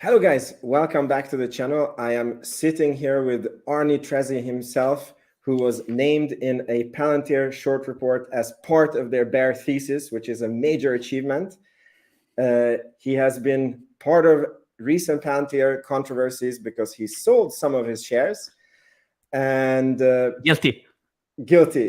Hello guys, welcome back to the channel. I am sitting here with Arny Trezzi himself, who was named in a Palantir short report as part of their bear thesis, which is a major achievement. He has been part of recent Palantir controversies because he sold some of his shares. And Guilty,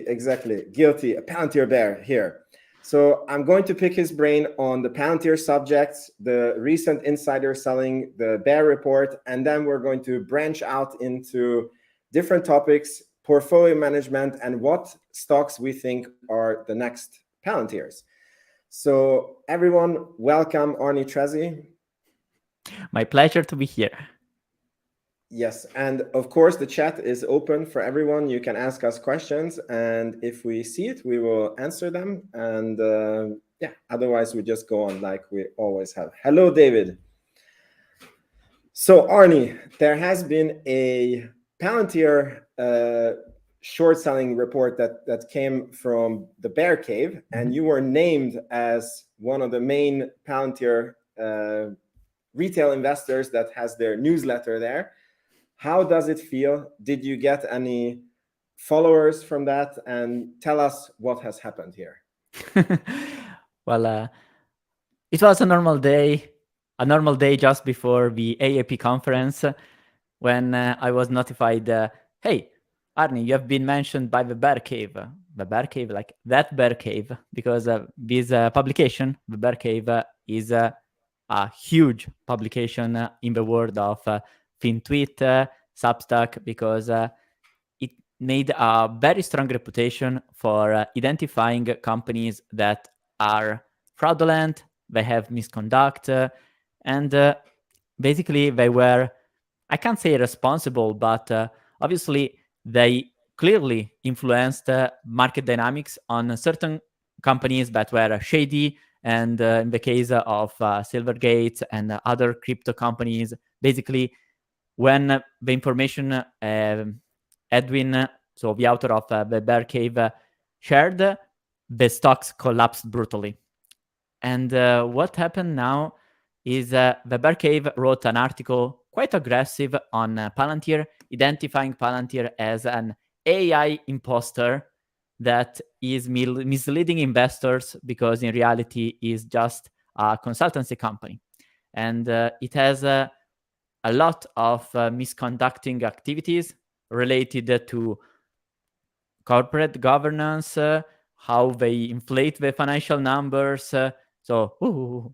exactly. Guilty, a Palantir bear here. So I'm going to pick his brain on the Palantir subjects, the recent insider selling, the bear report, and then we're going to branch out into different topics, portfolio management, and what stocks we think are the next Palantirs. So everyone, welcome Arny Trezzi. My pleasure to be here. Yes, and of course the chat is open for everyone. You can ask us questions, and if we see it, we will answer them. And yeah, otherwise we just go on like we always have. Hello, David. So Arny, there has been a Palantir short selling report that came from the Bear Cave, and you were named as one of the main Palantir retail investors that has their newsletter there. How does it feel? Did you get any followers from that? And tell us what has happened here. Well, it was a normal day just before the AAP conference when I was notified, hey, Arny, you have been mentioned by the Bear Cave. The Bear Cave, like that Bear Cave, because this publication, the Bear Cave, is a huge publication in the world of FinTweet, Substack, because it made a very strong reputation for identifying companies that are fraudulent, they have misconduct, and basically they were, I can't say responsible, but obviously they clearly influenced market dynamics on certain companies that were shady. And in the case of Silvergate and other crypto companies, basically when the information Edwin, so the author of the Bear Cave, shared, the stocks collapsed brutally. And what happened now is the Bear Cave wrote an article quite aggressive on Palantir, identifying Palantir as an AI imposter that is misleading investors because in reality is just a consultancy company. And it has a lot of misconducting activities related to corporate governance, how they inflate the financial numbers. So,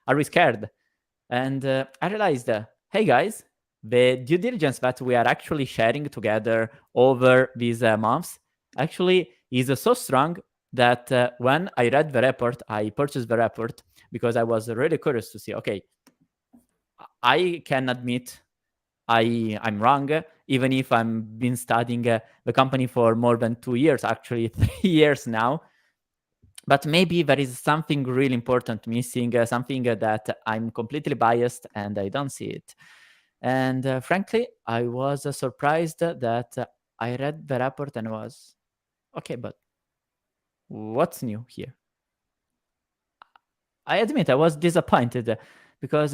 are we scared? And I realized, hey guys, the due diligence that we are actually sharing together over these months actually is so strong that when I read the report, I purchased the report because I was really curious to see, okay, I can admit I'm wrong, even if I've been studying the company for more than 2 years, actually 3 years now. But maybe there is something really important missing, something that I'm completely biased and I don't see it. And frankly, I was surprised that I read the report and was, okay, but what's new here? I admit I was disappointed because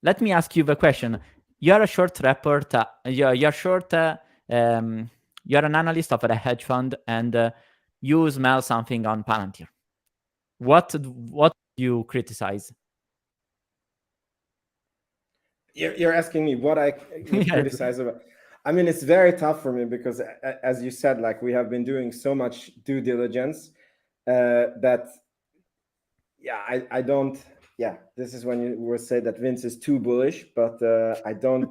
let me ask you the question. You're a short report, you're short, you're an analyst of a hedge fund, and you smell something on Palantir. What do you criticize? You're asking me what I criticize about. I mean, it's very tough for me because, as you said, like we have been doing so much due diligence that, yeah, I don't. Yeah, this is when you will say that Vince is too bullish, but I don't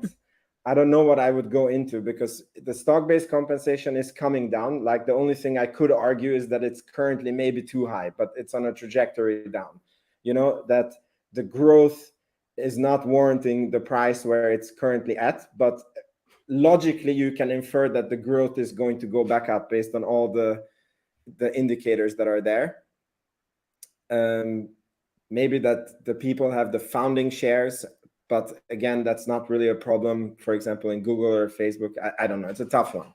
know what I would go into because the stock-based compensation is coming down. Like the only thing I could argue is that it's currently maybe too high, but it's on a trajectory down. You know, that the growth is not warranting the price where it's currently at, but logically you can infer that the growth is going to go back up based on all the indicators that are there. Maybe that the people have the founding shares, but again, that's not really a problem, for example, in Google or Facebook. I don't know. It's a tough one.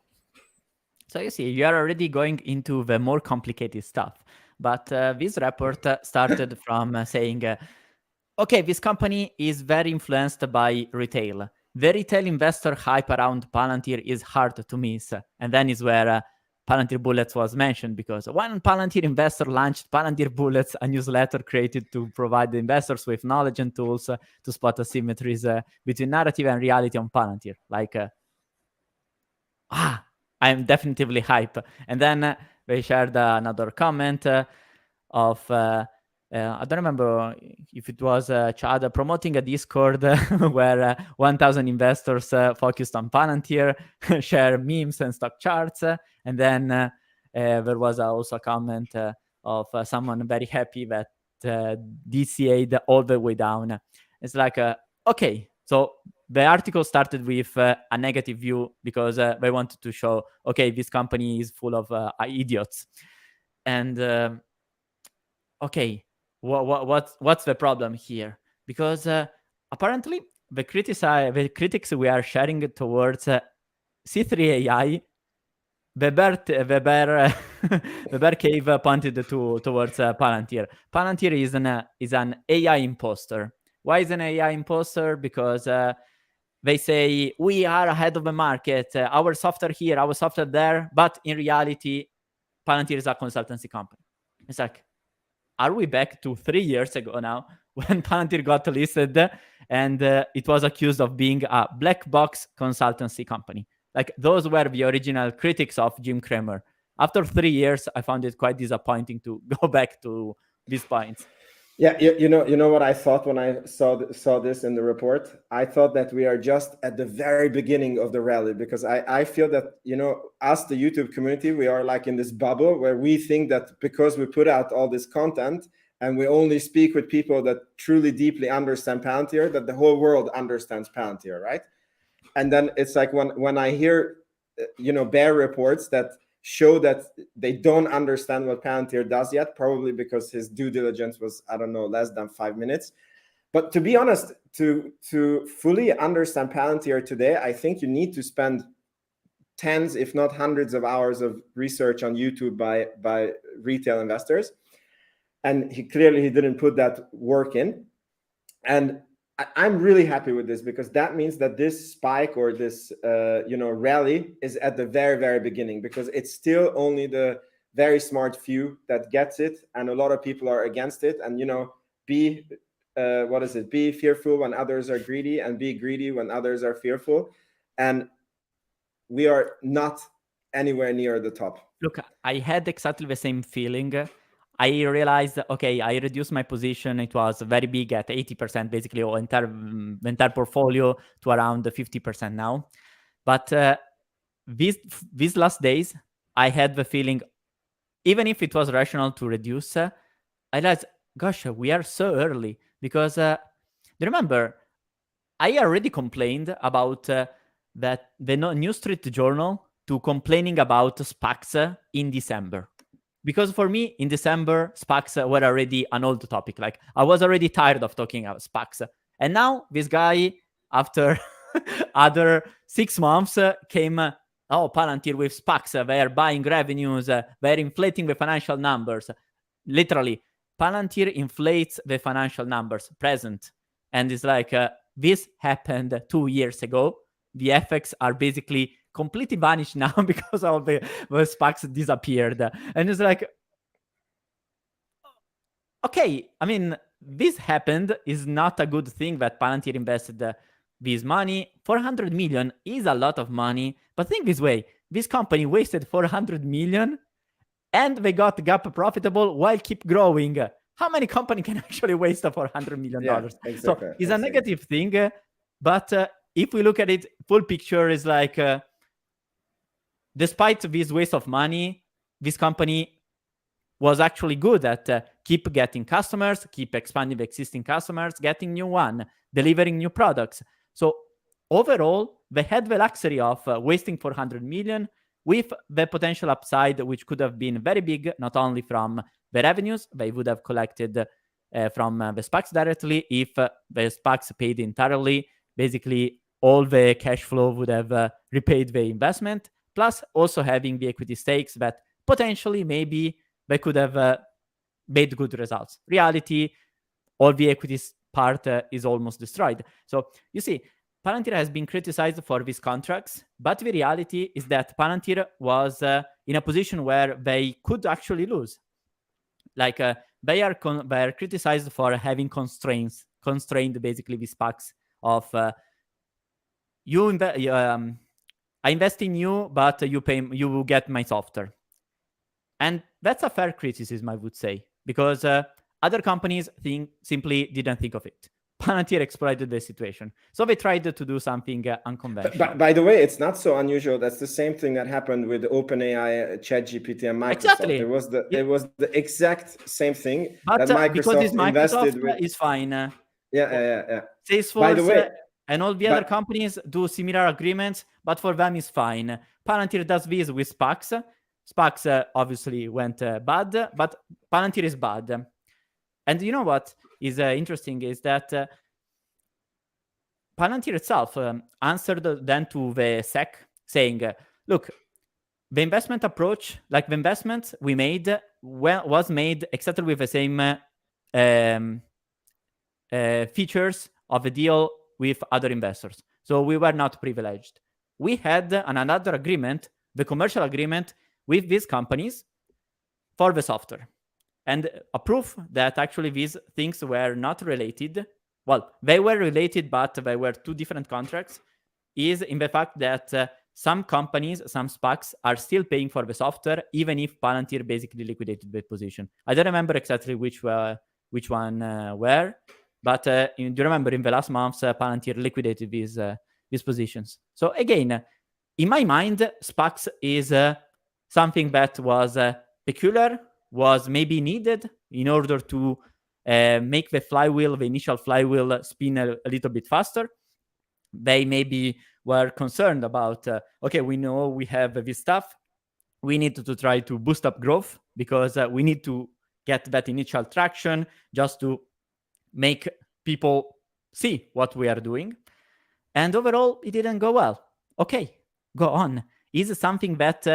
So you see, you are already going into the more complicated stuff. But this report started from saying, okay, this company is very influenced by retail. The retail investor hype around Palantir is hard to miss. And then is where Palantir Bullets was mentioned, because one Palantir investor launched Palantir Bullets, a newsletter created to provide the investors with knowledge and tools to spot asymmetries between narrative and reality on Palantir. Like, I'm definitively hype. And then they shared another comment of I don't remember if it was Chad promoting a Discord where 1,000 investors focused on Palantir, share memes and stock charts. And then there was also a comment of someone very happy that DCA'd all the way down. It's like, okay, so the article started with a negative view because they wanted to show, okay, this company is full of idiots. And okay, what's the problem here? Because apparently the critics we are sharing towards C3 AI, the bear cave pointed towards Palantir. Palantir is an AI imposter. Why is an AI imposter? Because they say we are ahead of the market, our software here, our software there, but in reality, Palantir is a consultancy company. It's like, are we back to 3 years ago now when Palantir got listed and it was accused of being a black box consultancy company? Like, those were the original critics of Jim Cramer. After 3 years, I found it quite disappointing to go back to these points. Yeah, you know what I thought when I saw this in the report? I thought that we are just at the very beginning of the rally, because I feel that, us, the YouTube community, we are like in this bubble where we think that because we put out all this content and we only speak with people that truly deeply understand Palantir, that the whole world understands Palantir, right? And then it's like when I hear, bear reports that show that they don't understand what Palantir does yet, probably because his due diligence was, I don't know, less than 5 minutes. But to be honest, to fully understand Palantir today, I think you need to spend tens, if not hundreds of hours of research on YouTube by retail investors. And he didn't put that work in. And I'm really happy with this, because that means that this spike or this rally is at the very, very beginning, because it's still only the very smart few that gets it, and a lot of people are against it. And be fearful when others are greedy, and be greedy when others are fearful. And we are not anywhere near the top. Look, I had exactly the same feeling. I realized, okay, I reduced my position. It was very big at 80%, basically, or entire portfolio, to around 50% now. But these last days, I had the feeling, even if it was rational to reduce, I realized, gosh, we are so early. Because do you remember, I already complained about that the New Street Journal to complaining about SPACs in December. Because for me, in December, SPACs were already an old topic. Like, I was already tired of talking about SPACs. And now this guy, after other 6 months, came, Palantir with SPACs, they are buying revenues, they are inflating the financial numbers. Literally, Palantir inflates the financial numbers, present. And it's like, this happened 2 years ago. The FX are basically completely vanished now because all the SPACs disappeared. And it's like, okay, I mean, this happened, is not a good thing that Palantir invested this money. 400 million is a lot of money, but think this way, this company wasted 400 million and they got GAAP profitable while keep growing. How many companies can actually waste $400 million? Yeah, exactly, So it's a negative thing, but if we look at it, full picture is like, despite this waste of money, this company was actually good at keep getting customers, keep expanding the existing customers, getting new one, delivering new products. So overall, they had the luxury of wasting 400 million with the potential upside, which could have been very big, not only from the revenues they would have collected from the SPACs directly. If the SPACs paid entirely, basically all the cash flow would have repaid the investment, plus also having the equity stakes that potentially maybe they could have made good results. Reality, all the equity part is almost destroyed. So you see, Palantir has been criticized for these contracts, but the reality is that Palantir was in a position where they could actually lose. Like they are criticized for having constrained basically the SPACs of I invest in you, but you will get my software. And that's a fair criticism, I would say, because other companies simply didn't think of it. Palantir exploited the situation. So they tried to do something unconventional. By the way, it's not so unusual. That's the same thing that happened with OpenAI, ChatGPT, and Microsoft. Exactly. It was the exact same thing but that Microsoft because it's invested Microsoft, with. is fine. Yeah. Salesforce, By the way, and all the other companies do similar agreements, but for them it's fine. Palantir does this with SPACs. SPACs obviously went bad, but Palantir is bad. And you know what is interesting is that Palantir itself answered then to the SEC saying, look, the investment approach, like the investments we made, was made exactly with the same features of a deal with other investors. So we were not privileged. We had another agreement, the commercial agreement with these companies for the software. And a proof that actually these things were not related, well, they were related, but they were two different contracts, is in the fact that some companies, some SPACs, are still paying for the software, even if Palantir basically liquidated the position. I don't remember exactly which one were, but do you remember in the last months, Palantir liquidated these positions. So again, in my mind, SPACs is something that was peculiar, was maybe needed in order to make the initial flywheel spin a little bit faster. They maybe were concerned about, okay, we know we have this stuff. We need to try to boost up growth because we need to get that initial traction just to make people see what we are doing. And overall, it didn't go well. Okay, go on. Is it something that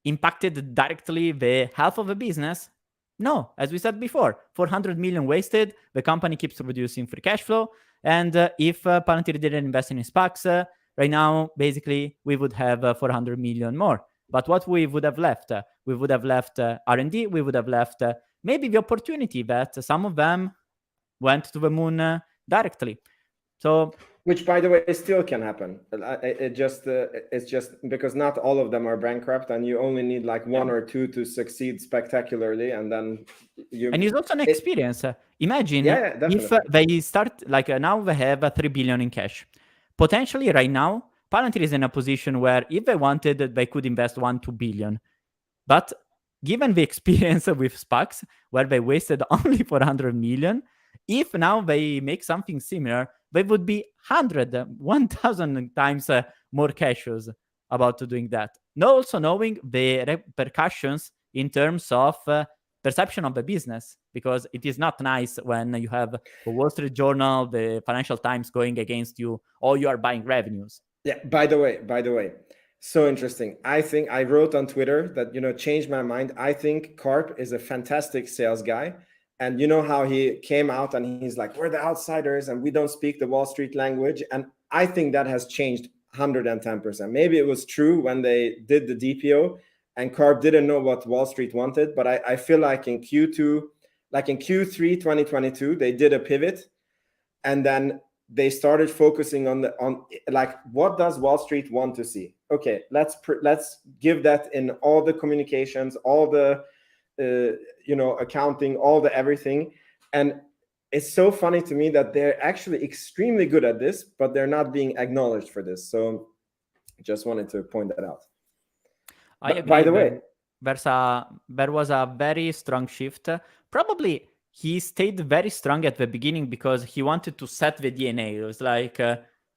impacted directly the health of the business? No, as we said before, 400 million wasted, the company keeps producing free cash flow. And if Palantir didn't invest in SPACs, right now, basically, we would have 400 million more. But what we would have left? We would have left R&D, we would have left maybe the opportunity that some of them went to the moon directly. So, which, by the way, still can happen. It's just because not all of them are bankrupt, and you only need like one or two to succeed spectacularly, and then you. And it's also an experience. Imagine if they start like now they have 3 billion in cash. Potentially, right now, Palantir is in a position where if they wanted, they could invest 1-2 billion. But given the experience with SPACs, where they wasted only 400 million, if now they make something similar, they would be 1,000 times more cautious about doing that. Also knowing the repercussions in terms of perception of the business, because it is not nice when you have the Wall Street Journal, the Financial Times going against you, or you are buying revenues. Yeah, by the way, so interesting. I think I wrote on Twitter that, changed my mind. I think Karp is a fantastic sales guy. And you know how he came out and he's like, we're the outsiders and we don't speak the Wall Street language. And I think that has changed 110%. Maybe it was true when they did the DPO and Karp didn't know what Wall Street wanted. But I feel like in Q2, like in Q3 2022, they did a pivot. And then they started focusing on like, what does Wall Street want to see? Okay, let's give that in all the communications, all the accounting, all the everything. And it's so funny to me that they're actually extremely good at this, but they're not being acknowledged for this. So just wanted to point that out. I agree. By the way, there was a very strong shift. Probably he stayed very strong at the beginning because he wanted to set the DNA. It was like,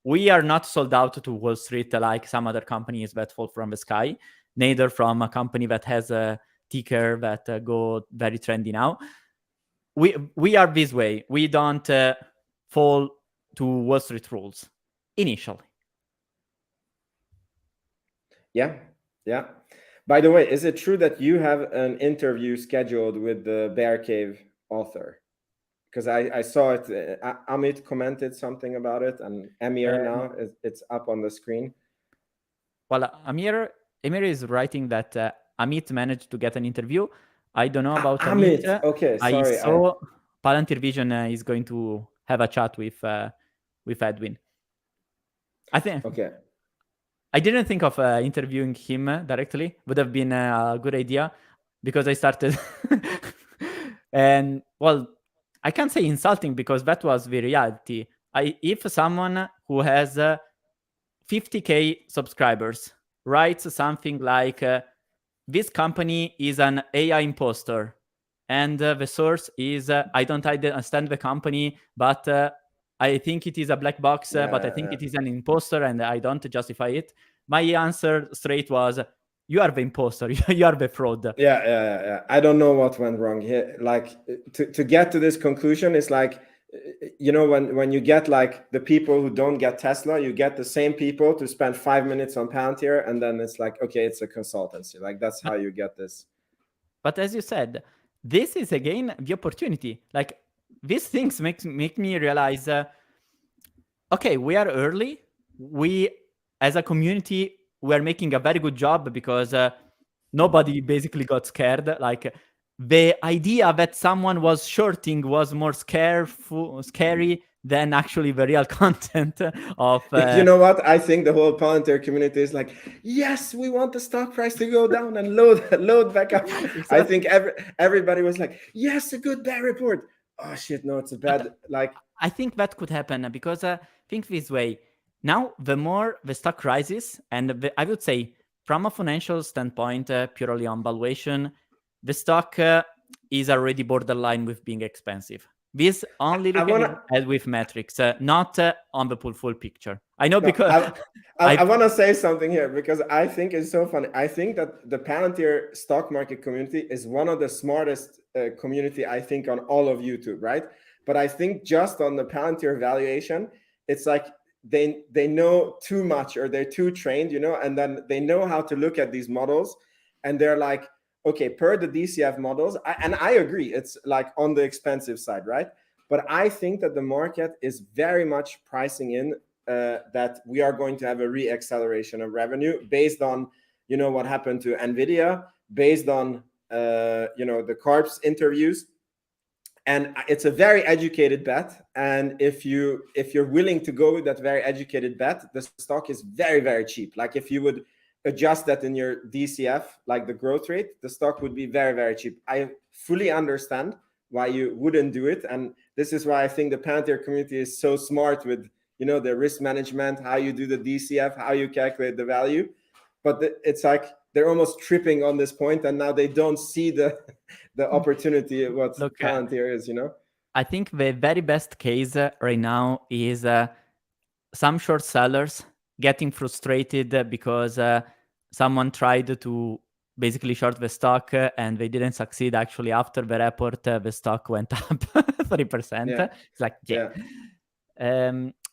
we are not sold out to Wall Street like some other companies that fall from the sky, neither from a company that has a ticker that go very trendy now. We are this way. We don't fall to Wall Street rules initially. Yeah. By the way, is it true that you have an interview scheduled with the Bear Cave author? because I saw it. Amit commented something about it, and Amir now it's up on the screen. Well, Amir is writing that Amit managed to get an interview. I don't know about Amit. Okay, sorry. I saw Palantir Vision is going to have a chat with Edwin. I think. Okay. I didn't think of interviewing him directly. Would have been a good idea because I started. And well, I can't say insulting because that was the reality. If someone who has 50K subscribers writes something like, this company is an AI imposter, and the source is, I don't understand the company, but I think it is a black box, but I think it is an imposter, and I don't justify it. My answer straight was, you are the imposter, you are the fraud. Yeah. I don't know what went wrong here. Like to get to this conclusion is like, you know, when you get like the people who don't get Tesla, you get the same people to spend 5 minutes on Palantir, and then it's like, okay, it's a consultancy. Like that's how you get this. But as you said, this is again the opportunity. Like these things make me realize, okay, we are early. We, as a community, we are making a very good job because nobody basically got scared. Like the idea that someone was shorting was more scary than actually the real content of. You know what? I think the whole Palantir community is like, yes, we want the stock price to go down and load back up. Exactly. I think everybody was like, yes, a good bear report. Oh shit, no, it's a bad. I think that could happen because think this way. Now, the more the stock rises, and I would say from a financial standpoint, purely on valuation, the stock is already borderline with being expensive. This only looking at with metrics, not on the full picture. I know because I want to say something here because I think it's so funny. I think that the Palantir stock market community is one of the smartest community, I think, on all of YouTube, right? But I think just on the Palantir valuation, it's like they know too much or they're too trained, you know, and then they know how to look at these models and they're like, okay, per the DCF models, and I agree, it's like on the expensive side, right? But I think that the market is very much pricing in that we are going to have a re-acceleration of revenue based on, you know, what happened to NVIDIA, based on, you know, the Carp's interviews. And it's a very educated bet. And if you're willing to go with that very educated bet, the stock is very, very cheap. Like if you would adjust that in your DCF, like the growth rate, the stock would be very, very cheap. I fully understand why you wouldn't do it. And this is why I think the Palantir community is so smart with, you know, the risk management, how you do the DCF, how you calculate the value. But it's like they're almost tripping on this point, and now they don't see the opportunity what Palantir is, you know? I think the very best case right now is some short sellers getting frustrated because someone tried to basically short the stock and they didn't succeed. Actually, after the report, the stock went up 30%. Yeah. It's like,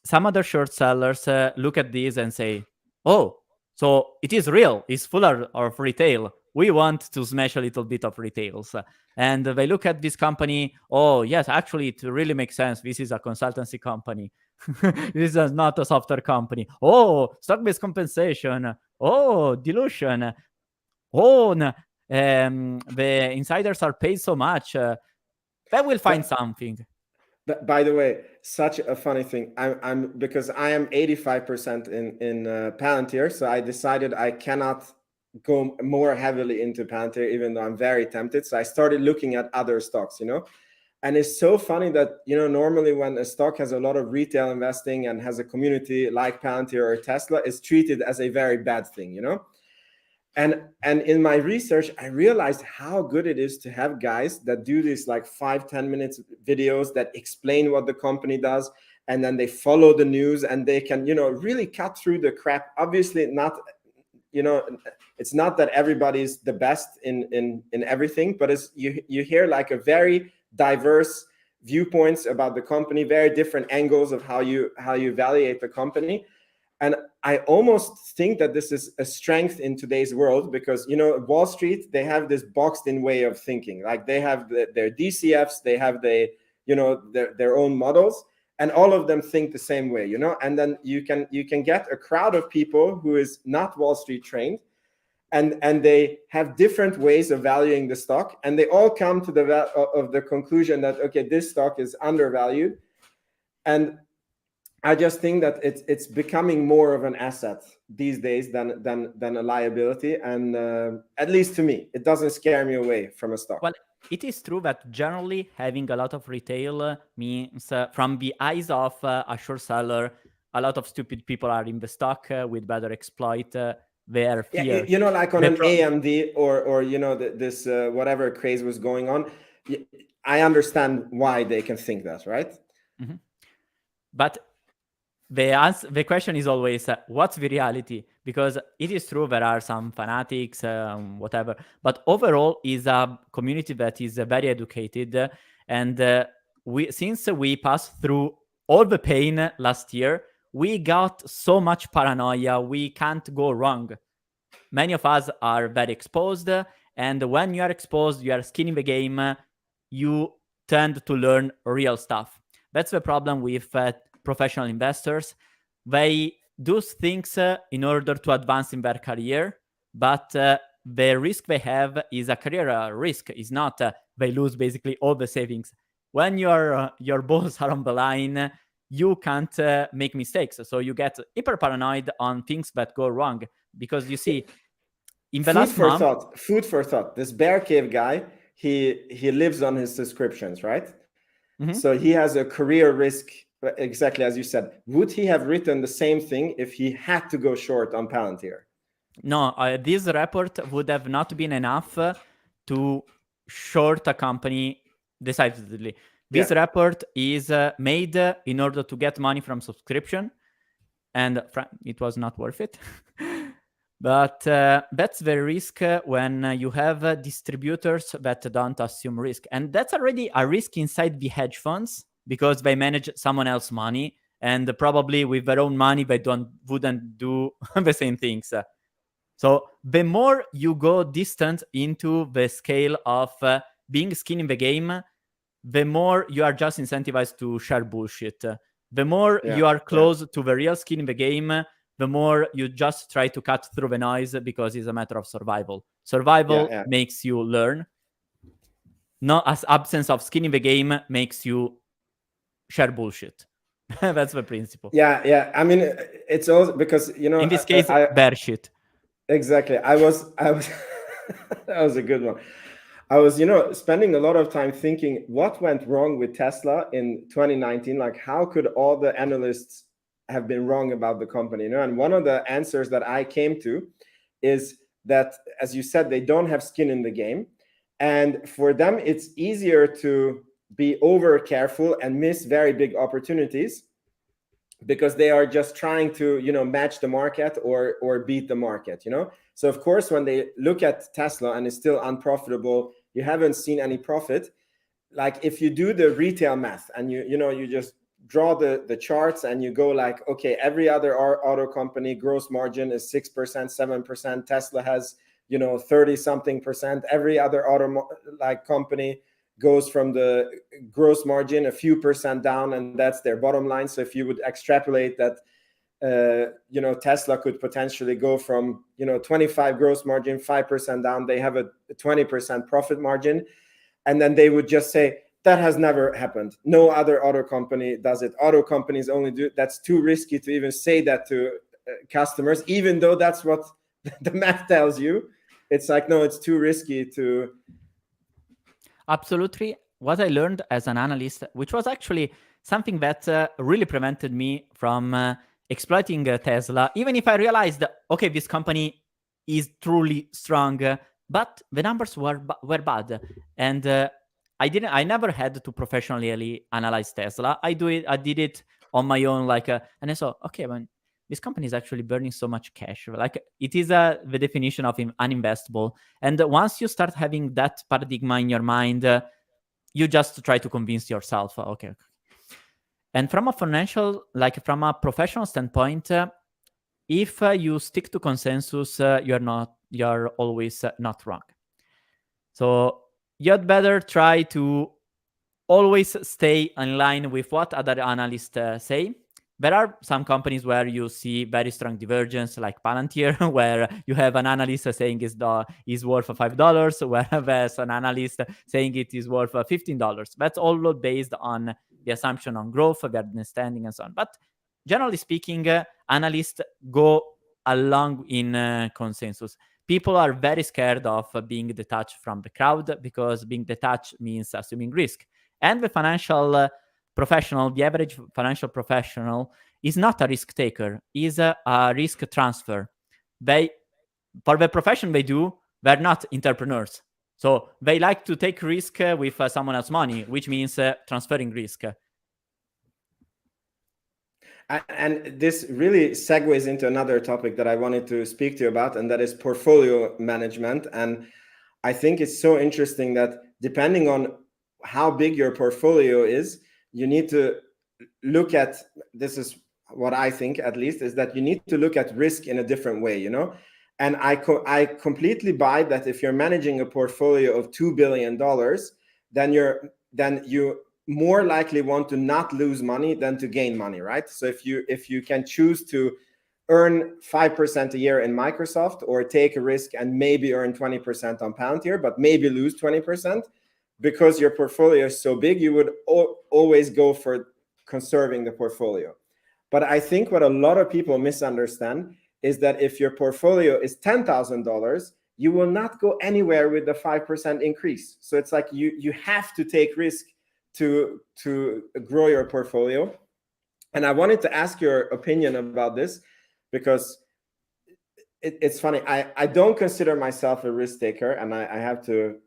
some other short sellers look at this and say, oh, so it is real. It's full of retail. We want to smash a little bit of retails. And they look at this company. Oh, yes, actually, it really makes sense. This is a consultancy company. This is not a software company. Oh, stock-based compensation. Oh, dilution. Oh, the insiders are paid so much. They will find something. By the way, such a funny thing. I'm because I am 85% in Palantir, so I decided I cannot go more heavily into Palantir, even though I'm very tempted. So I started looking at other stocks, you know. And it's so funny that, you know, normally when a stock has a lot of retail investing and has a community like Palantir or Tesla, it's treated as a very bad thing, you know. And in my research, I realized how good it is to have guys that do these like 5-10 minutes videos that explain what the company does, and then they follow the news and they can, you know, really cut through the crap. Obviously not, you know, it's not that everybody's the best in everything, but it's you hear like a very diverse viewpoints about the company, very different angles of how you evaluate the company. And I almost think that this is a strength in today's world because, you know, Wall Street, they have this boxed in way of thinking. Like they have their DCFs, they have their own models, and all of them think the same way, and then you can get a crowd of people who is not Wall Street trained, and they have different ways of valuing the stock, and they all come to the conclusion that, okay, this stock is undervalued. And I just think that it's becoming more of an asset these days than a liability, and at least to me, it doesn't scare me away from a stock. Well, it is true that generally having a lot of retail means, from the eyes of a short seller, a lot of stupid people are in the stock with better exploit their fear. Yeah, like on an AMD or this whatever craze was going on, I understand why they can think that, right? Mm-hmm. But the question is always, what's the reality? Because it is true there are some fanatics, whatever, but overall is a community that is very educated, and since we passed through all the pain last year, we got so much paranoia, we can't go wrong. Many of us are very exposed, and when you are exposed, you are skin in the game, you tend to learn real stuff. That's the problem with professional investors. They do things in order to advance in their career, but the risk they have is a career risk. Is not they lose basically all the savings. When your balls are on the line, you can't make mistakes. So you get hyper paranoid on things that go wrong, because you see, in the last month, food for thought. This Bear Cave guy, he lives on his subscriptions, right? Mm-hmm. So he has a career risk, exactly as you said. Would he have written the same thing if he had to go short on Palantir? No, this report would have not been enough to short a company decidedly. This report is made in order to get money from subscription, and it was not worth it. But that's the risk when you have distributors that don't assume risk. And that's already a risk inside the hedge funds, because they manage someone else's money, and probably with their own money, they wouldn't do the same things. So the more you go distant into the scale of being skin in the game, the more you are just incentivized to share bullshit. The more you are close to the real skin in the game, the more you just try to cut through the noise, because it's a matter of survival. Survival makes you learn. No, as absence of skin in the game makes you share bullshit. That's the principle. Yeah. I mean, it's also because, in this case, bear shit. Exactly. I was that was a good one. I was, spending a lot of time thinking what went wrong with Tesla in 2019. Like, how could all the analysts have been wrong about the company? And one of the answers that I came to is that, as you said, they don't have skin in the game. And for them, it's easier to be over careful and miss very big opportunities, because they are just trying to, match the market or beat the market, So of course, when they look at Tesla and it's still unprofitable, you haven't seen any profit. Like, if you do the retail math and you just draw the charts and you go like, okay, every other auto company gross margin is 6%, 7%. Tesla has, 30 something percent. Every other auto company goes from the gross margin a few percent down, and that's their bottom line. So if you would extrapolate that, Tesla could potentially go from 25 gross margin, 5% down, they have a 20% profit margin, and then they would just say that has never happened. No other auto company does it. Auto companies only do. That's too risky to even say that to customers, even though that's what the math tells you. It's like, no, it's too risky to. Absolutely. What I learned as an analyst, which was actually something that really prevented me from exploiting Tesla, even if I realized, okay, this company is truly strong, but the numbers were bad, and I never had to professionally analyze Tesla. I did it on my own, and I saw, okay, when this company is actually burning so much cash, like it is the definition of uninvestable. And once you start having that paradigm in your mind, you just try to convince yourself, okay. And from a from a professional standpoint, if you stick to consensus, you're always not wrong. So you'd better try to always stay in line with what other analysts say. There are some companies where you see very strong divergence, like Palantir, where you have an analyst saying is worth $5, where there's an analyst saying it is worth $15. That's all based on the assumption on growth, the understanding, and so on. But generally speaking, analysts go along in consensus. People are very scared of being detached from the crowd, because being detached means assuming risk. And the financial professional, the average financial professional, is not a risk taker, is a risk transfer. For the profession they do, they're not entrepreneurs. So they like to take risk with someone else's money, which means transferring risk. And this really segues into another topic that I wanted to speak to you about, and that is portfolio management. And I think it's so interesting that depending on how big your portfolio is, you need to look at, this is what I think at least, is that you need to look at risk in a different way, you know? And I completely buy that if you're managing a portfolio of $2 billion, then you more likely want to not lose money than to gain money, right? So if you can choose to earn 5% a year in Microsoft, or take a risk and maybe earn 20% on Palantir, but maybe lose 20%, because your portfolio is so big, you would always go for conserving the portfolio. But I think what a lot of people misunderstand is that if your portfolio is $10,000, you will not go anywhere with the 5% increase. So it's like you have to take risk to grow your portfolio. And I wanted to ask your opinion about this, because it's funny. I don't consider myself a risk taker, and I have to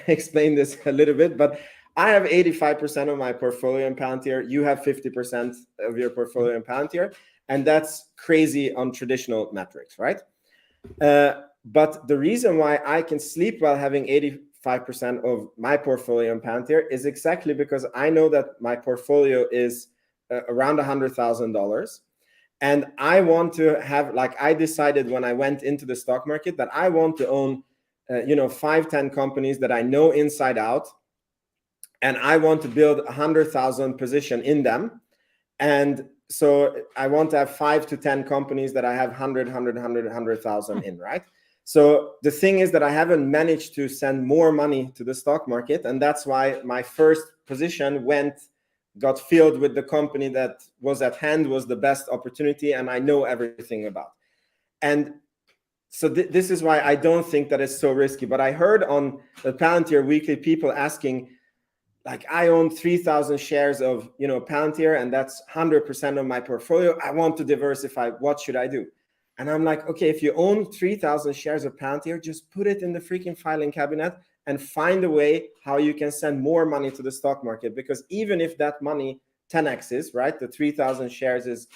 explain this a little bit, but I have 85% of my portfolio in Palantir. You have 50% of your portfolio in Palantir, and that's crazy on traditional metrics, right? But the reason why I can sleep while having 85% of my portfolio in Palantir is exactly because I know that my portfolio is around $100,000. And I want to have, like, I decided when I went into the stock market that I want to own 5-10 companies that I know inside out, and I want to build 100,000 position in them. And so I want to have 5 to 10 companies that I have 100,000 in, right? So the thing is that I haven't managed to send more money to the stock market, and that's why my first position got filled with the company that was at hand, was the best opportunity, and I know everything about. And so this is why I don't think that it's so risky. But I heard on the Palantir Weekly people asking, like, I own 3,000 shares of Palantir, and that's 100% of my portfolio. I want to diversify. What should I do? And I'm like, okay, if you own 3,000 shares of Palantir, just put it in the freaking filing cabinet and find a way how you can send more money to the stock market. Because even if that money 10x's, right? The 3,000 shares is,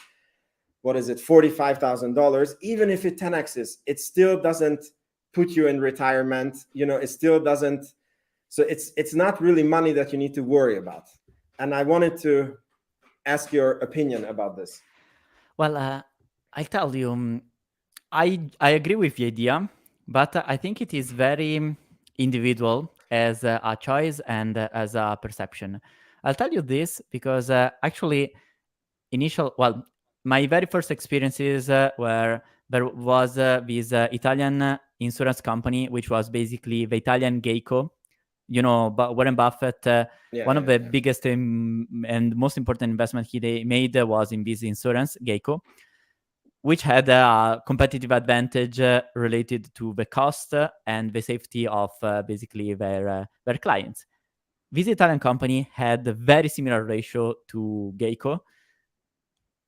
what is it, $45,000. Even if it 10x's, it still doesn't put you in retirement. It still doesn't. So it's not really money that you need to worry about. And I wanted to ask your opinion about this. Well, I'll tell you, I agree with the idea, but I think it is very individual as a choice and as a perception. I'll tell you this because actually, my very first experiences were there was this Italian insurance company, which was basically the Italian Geico. But Warren Buffett, one of the biggest and most important investment he made was in this insurance, Geico, which had a competitive advantage related to the cost and the safety of basically their clients. This Italian company had a very similar ratio to Geico,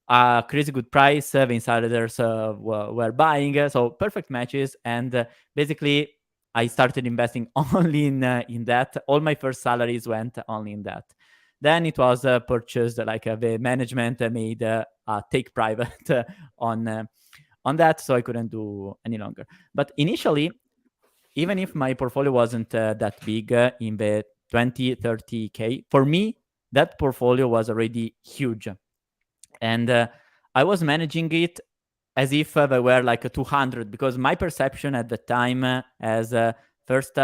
a crazy good price, the insiders were buying, so perfect matches, and basically I started investing only in that. All my first salaries went only in that. Then it was purchased, like the management made a take private on that, so I couldn't do any longer. But initially, even if my portfolio wasn't that big, in the 20, 30K, for me, that portfolio was already huge. And I was managing it as if they were like a 200, because my perception at the time as first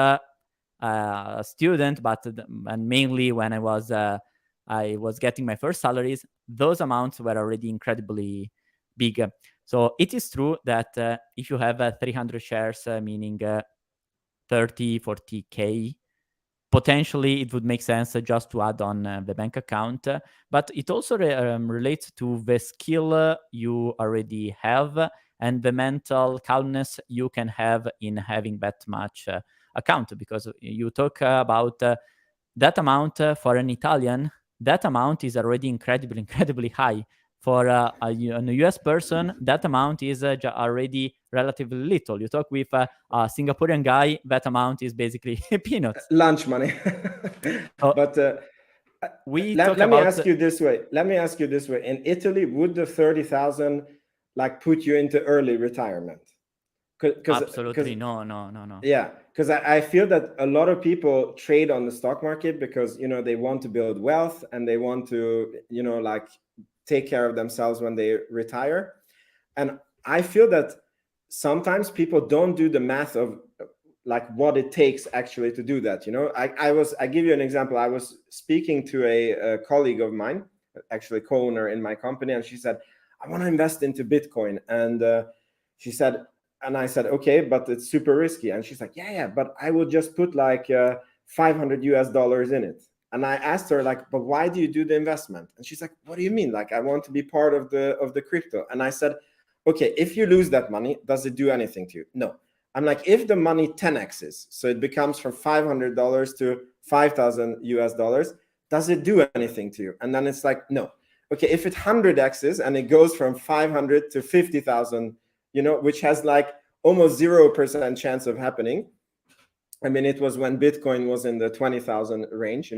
a student, and mainly when I was getting my first salaries, those amounts were already incredibly big. So it is true that if you have 300 shares, meaning 30, 40K, potentially it would make sense just to add on the bank account, but it also relates to the skill you already have and the mental calmness you can have in having that much account, because you talk about that amount for an Italian, that amount is already incredibly high. For a US person, that amount is already relatively little. You talk with a Singaporean guy, that amount is basically peanuts. Lunch money. But let me ask you this way. In Italy, would the 30,000 like put you into early retirement? Absolutely no. Yeah, because I feel that a lot of people trade on the stock market because they want to build wealth and they want to like take care of themselves when they retire. And I feel that sometimes people don't do the math of like what it takes actually to do that. I give you an example. I was speaking to a colleague of mine, actually co-owner in my company, and she said, I want to invest into Bitcoin. And she said, and I said, okay, but it's super risky. And she's like, yeah, but I will just put like $500 in it. And I asked her, like, but why do you do the investment? And she's like, what do you mean? Like, I want to be part of the crypto. And I said, okay, if you lose that money, does it do anything to you? No. I'm like, if the money 10x's, so it becomes from $500 to $5,000, does it do anything to you? And then it's like, no. Okay, if it 100x's and it goes from 500 to 50,000, which has like almost 0% chance of happening. I mean, it was when Bitcoin was in the 20,000 range,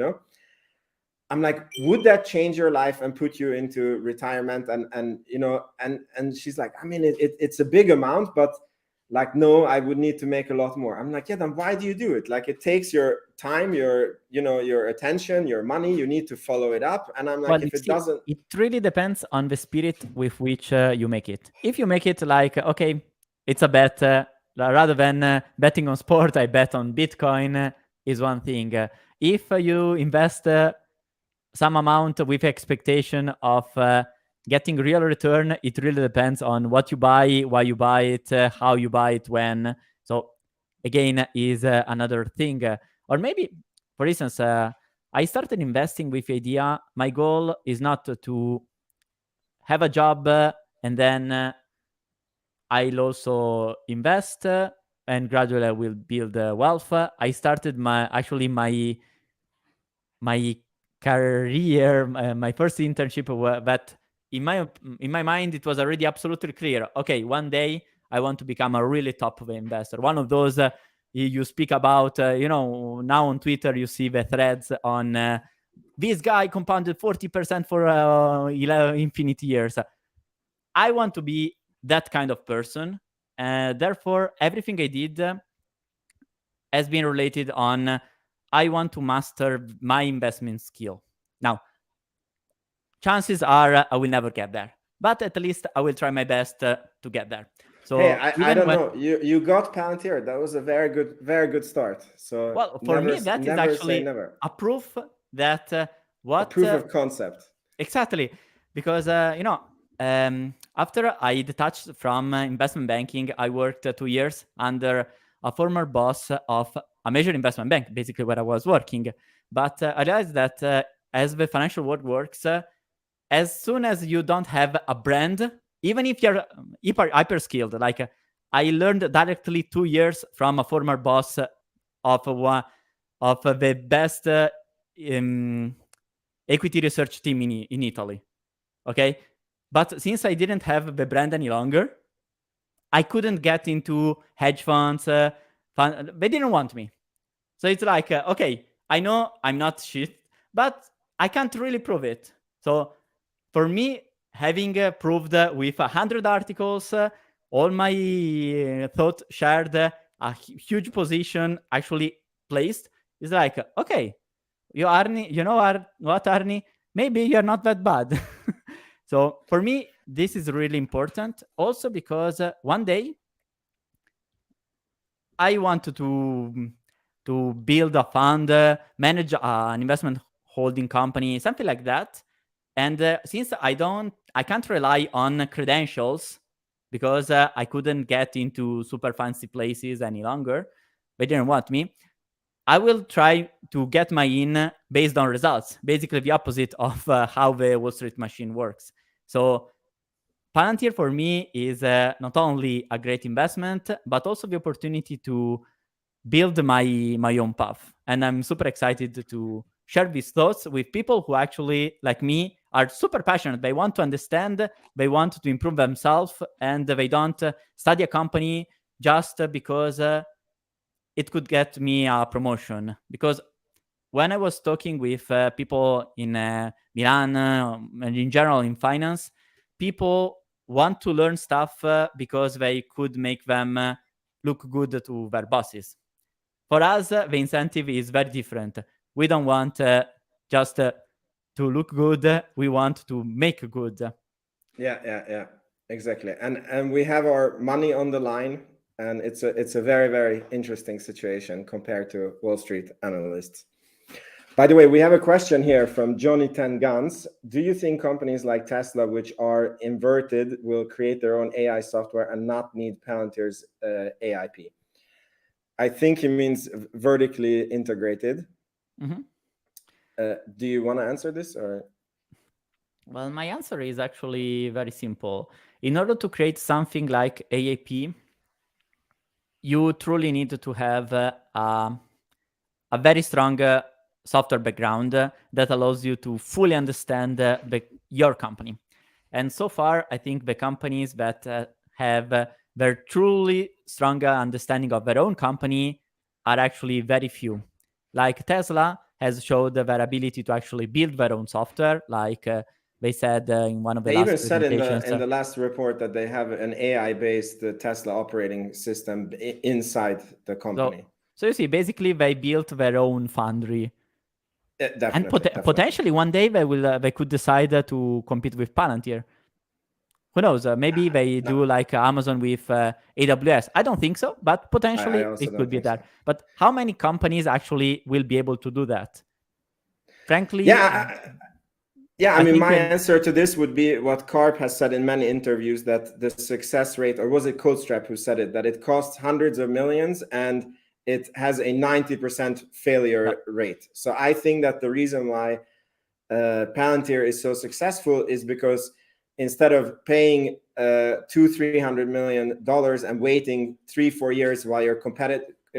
I'm like, would that change your life and put you into retirement? And she's like, I mean, it's a big amount, but like, no, I would need to make a lot more. I'm like, yeah, then why do you do it? Like, it takes your time, your attention, your money. You need to follow it up. And I'm like, well, if it doesn't, it really depends on the spirit with which you make it. If you make it like, okay, it's a bet, rather than betting on sport, I bet on Bitcoin, is one thing. If you invest some amount with expectation of getting real return, it really depends on what you buy, why you buy it, how you buy it, when. So again, is another thing. Or maybe, for instance, I started investing with the idea, my goal is not to have a job and then I'll also invest and gradually I will build wealth. I started my career, my first internship, that in my mind it was already absolutely clear. Okay, one day I want to become a really top investor. One of those you speak about, now on Twitter you see the threads on this guy compounded 40% for infinite years. I want to be that kind of person. Therefore, everything I did has been related on I want to master my investment skill. Now, chances are I will never get there, but at least I will try my best to get there. So hey, I don't know. You got Palantir. That was a very good start. So well, for me, that is actually a proof that a proof of concept. Exactly, because after I detached from investment banking, I worked 2 years under a former boss of a major investment bank, basically where I was working. But I realized that as the financial world works, as soon as you don't have a brand, even if you're hyper skilled, like I learned directly 2 years from a former boss of the best equity research team in Italy. Okay, but since I didn't have the brand any longer, I couldn't get into hedge funds. They didn't want me. So it's like, okay, I know I'm not shit, but I can't really prove it. So for me, having proved with 100 articles, all my thought shared, a huge position actually placed, is like, okay, Arny, what, Arny? Maybe you're not that bad. So for me, this is really important. Also because one day I wanted to to build a fund, manage an investment holding company, something like that. And since I can't rely on credentials because I couldn't get into super fancy places any longer, they didn't want me. I will try to get my in based on results, basically the opposite of how the Wall Street machine works. So Palantir for me is not only a great investment, but also the opportunity to build my own path. And I'm super excited to share these thoughts with people who actually, like me, are super passionate. They want to understand, they want to improve themselves, and they don't study a company just because it could get me a promotion. Because when I was talking with people in Milan and in general in finance, people want to learn stuff because they could make them look good to their bosses. For us, the incentive is very different. We don't want just to look good. We want to make good. Yeah, exactly. And we have our money on the line, and it's a very, very interesting situation compared to Wall Street analysts. By the way, we have a question here from Johnny 10 Guns. Do you think companies like Tesla, which are inverted, will create their own AI software and not need Palantir's AIP? I think he means vertically integrated. Mm-hmm. Do you want to answer this, or? Well, my answer is actually very simple. In order to create something like AAP, you truly need to have a very strong software background that allows you to fully understand your company. And so far, I think the companies that have their truly strong understanding of their own company are actually very few. Like Tesla has showed their ability to actually build their own software, like they said in one of the they last even said presentations. in the last report that they have an AI-based Tesla operating system inside the company. So you see, basically they built their own foundry. Definitely. Potentially one day they could decide to compete with Palantir. Who knows? Maybe they do like Amazon with AWS. I don't think so, but potentially it could be that. So. But how many companies actually will be able to do that? Frankly, I mean, my answer to this would be what Karp has said in many interviews, that the success rate, or was it Codestrap who said it, that it costs hundreds of millions and it has a 90% failure rate. So I think that the reason why Palantir is so successful is because instead of paying $200-300 million and waiting 3-4 years while your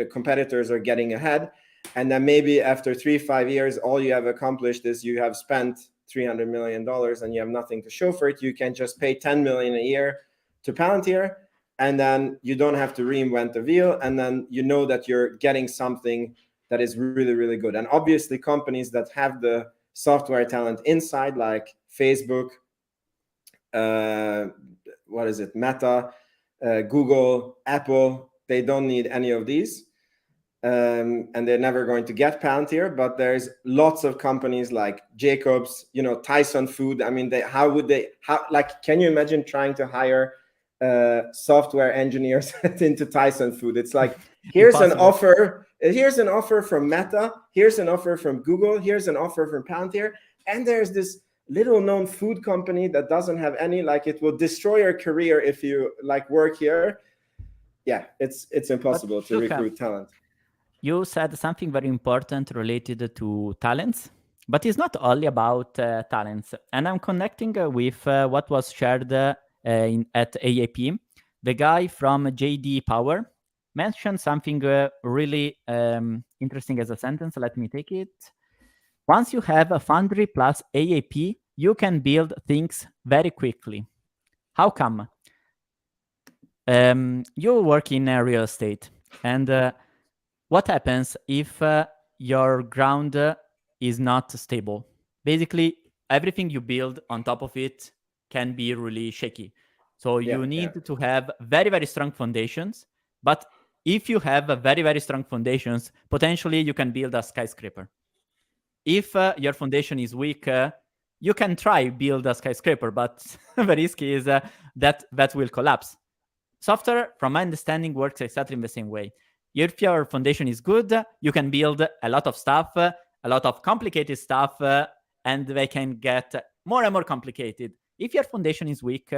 competitors are getting ahead, and then maybe after 3-5 years, all you have accomplished is you have spent $300 million and you have nothing to show for it. You can just pay $10 million a year to Palantir, and then you don't have to reinvent the wheel, and then you know that you're getting something that is really, really good. And obviously companies that have the software talent inside, like Facebook, Meta, Google, Apple, they don't need any of these. And they're never going to get Palantir, but there's lots of companies like Jacobs, Tyson Food. I mean, can you imagine trying to hire software engineers into Tyson Food? It's like, here's an offer from Meta, here's an offer from Google, here's an offer from Palantir, and there's this little known food company that doesn't have any, it will destroy your career if you work here. Yeah, it's impossible to recruit talent. You said something very important related to talents, but it's not only about talents. And I'm connecting with what was shared at AAP. The guy from JD Power mentioned something really interesting as a sentence. Let me take it. Once you have a Foundry plus AAP, you can build things very quickly. How come? You work in real estate, and what happens if your ground is not stable? Basically, everything you build on top of it can be really shaky. So you need to have very, very strong foundations. But if you have very, very strong foundations, potentially you can build a skyscraper. If your foundation is weak, you can try build a skyscraper, but the risk is that will collapse. Software, from my understanding, works exactly in the same way. If your foundation is good, you can build a lot of stuff, a lot of complicated stuff, and they can get more and more complicated. If your foundation is weak,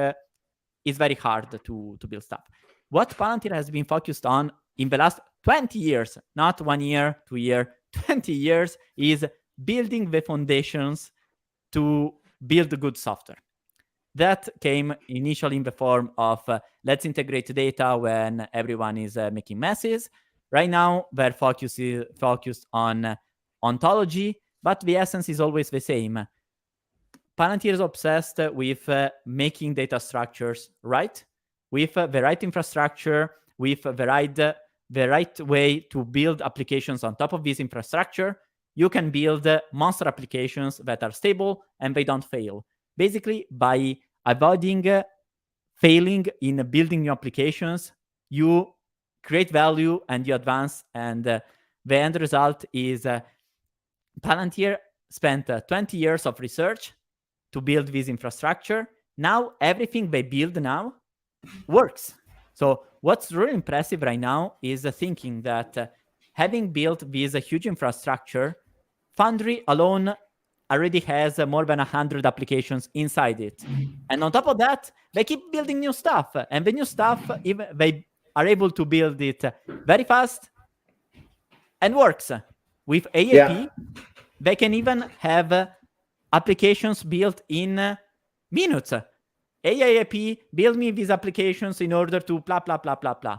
it's very hard to build stuff. What Palantir has been focused on in the last 20 years, not 1 year, 2 years, 20 years, is building the foundations to build good software. That came initially in the form of let's integrate data when everyone is making messes. Right now, their focus is focused on ontology, but the essence is always the same. Palantir is obsessed with making data structures right, with the right infrastructure, with the right way to build applications on top of this infrastructure. You can build monster applications that are stable and they don't fail. Basically, by avoiding failing in building new applications, you create value and you advance. And the end result is Palantir spent 20 years of research to build this infrastructure. Now, everything they build now works. So what's really impressive right now is thinking that having built this huge infrastructure, Foundry alone already has more than 100 applications inside it. And on top of that, they keep building new stuff. And the new stuff, even they are able to build it very fast and works. With AAP, they can even have applications built in minutes. AAP, build me these applications in order to blah, blah, blah, blah, blah.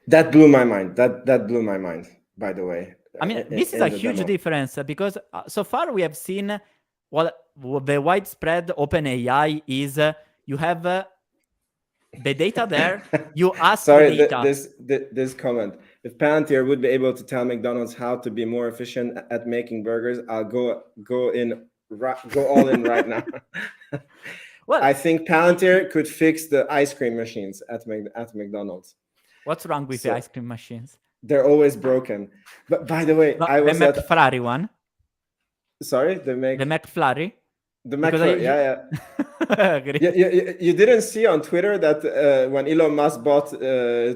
That blew my mind. That blew my mind, by the way. I mean, this is a huge difference because so far we have seen the widespread open AI is you have the data there, you ask Sorry, the data. This comment. If Palantir would be able to tell McDonald's how to be more efficient at making burgers, I'll go all in right now. Well, I think Palantir could fix the ice cream machines at McDonald's. What's wrong with the ice cream machines? They're always broken. But by the way, I was the McFlurry one. Sorry, the McFlurry. The McFlurry, yeah. You didn't see on Twitter that when Elon Musk bought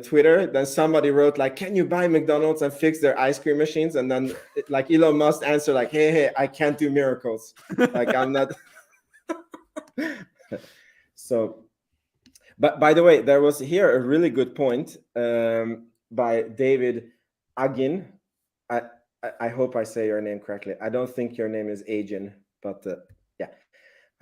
Twitter, then somebody wrote like, "Can you buy McDonald's and fix their ice cream machines?" And then like Elon Musk answered like, "Hey, I can't do miracles. Like I'm not." So, but by the way, there was here a really good point by David Agin. I hope I say your name correctly. I don't think your name is Agin, but yeah,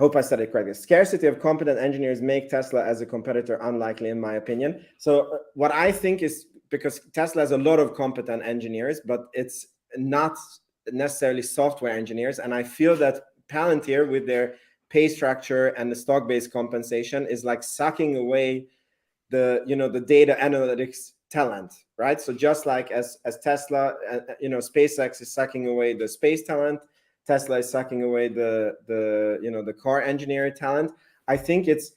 hope I said it correctly. Scarcity of competent engineers make Tesla as a competitor unlikely, in my opinion. So what I think is because Tesla has a lot of competent engineers, but it's not necessarily software engineers. And I feel that Palantir, with their pay structure and the stock-based compensation, is like sucking away the data analytics talent, right? So just like as Tesla, SpaceX is sucking away the space talent, Tesla is sucking away the car engineering talent. I think it's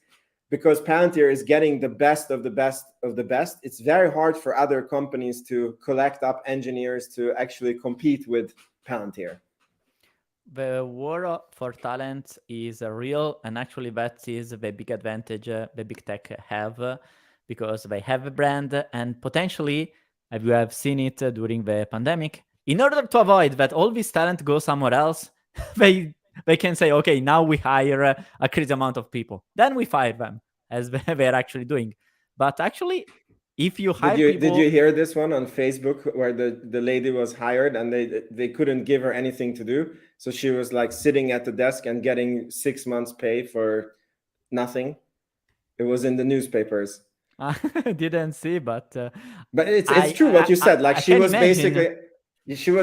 because Palantir is getting the best of the best of the best. It's very hard for other companies to collect up engineers to actually compete with Palantir. The war for talent is real, and actually that is the big advantage the big tech have, because they have a brand, and potentially, if you have seen it during the pandemic, in order to avoid that all this talent goes somewhere else, they can say, okay, now we hire a crazy amount of people. Then we fire them, as they're actually doing. But actually, if you hire people... Did you hear this one on Facebook where the lady was hired and they couldn't give her anything to do? So she was like sitting at the desk and getting 6 months pay for nothing. It was in the newspapers. I didn't see, but it's true what you said. Like she was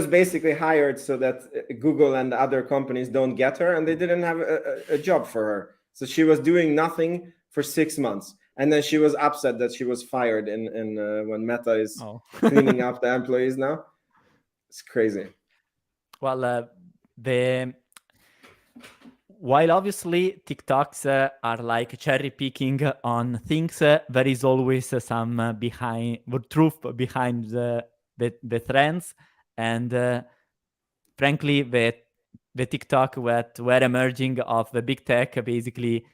basically hired so that Google and other companies don't get her, and they didn't have a job for her. So she was doing nothing for 6 months, and then she was upset that she was fired when Meta is cleaning up the employees now. It's crazy. Well, while obviously TikToks are like cherry picking on things, there is always some truth behind the trends, and frankly, the TikTok that were emerging of the big tech, basically,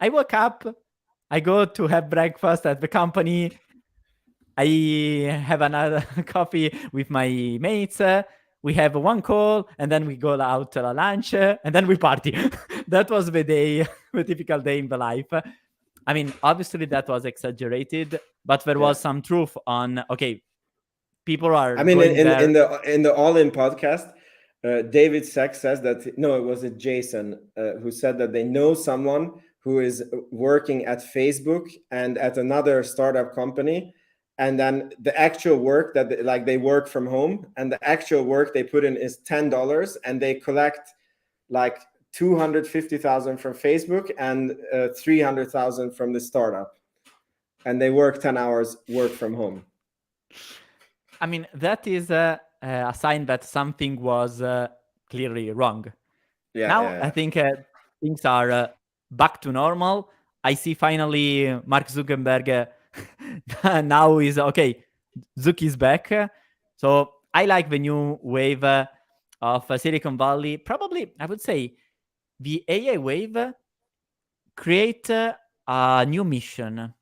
I woke up, I go to have breakfast at the company, I have another coffee with my mates. We have one call, and then we go out to lunch, and then we party. That was the day, the typical day in the life. I mean, obviously that was exaggerated, but there was some truth on, okay, people are I mean, going there. in the All In podcast, David Sachs says that no, it was Jason who said that they know someone who is working at Facebook and at another startup company, and then the actual work that they work from home, and the actual work they put in is $10, and they collect like 250,000 from Facebook and 300,000 from the startup, and they work 10 hours, work from home. I mean, that is a sign that something was clearly wrong. I think things are back to normal. I see finally Mark Zuckerberg now is okay. Zuck is back. So I like the new wave of Silicon Valley. Probably, I would say the AI wave create a new mission.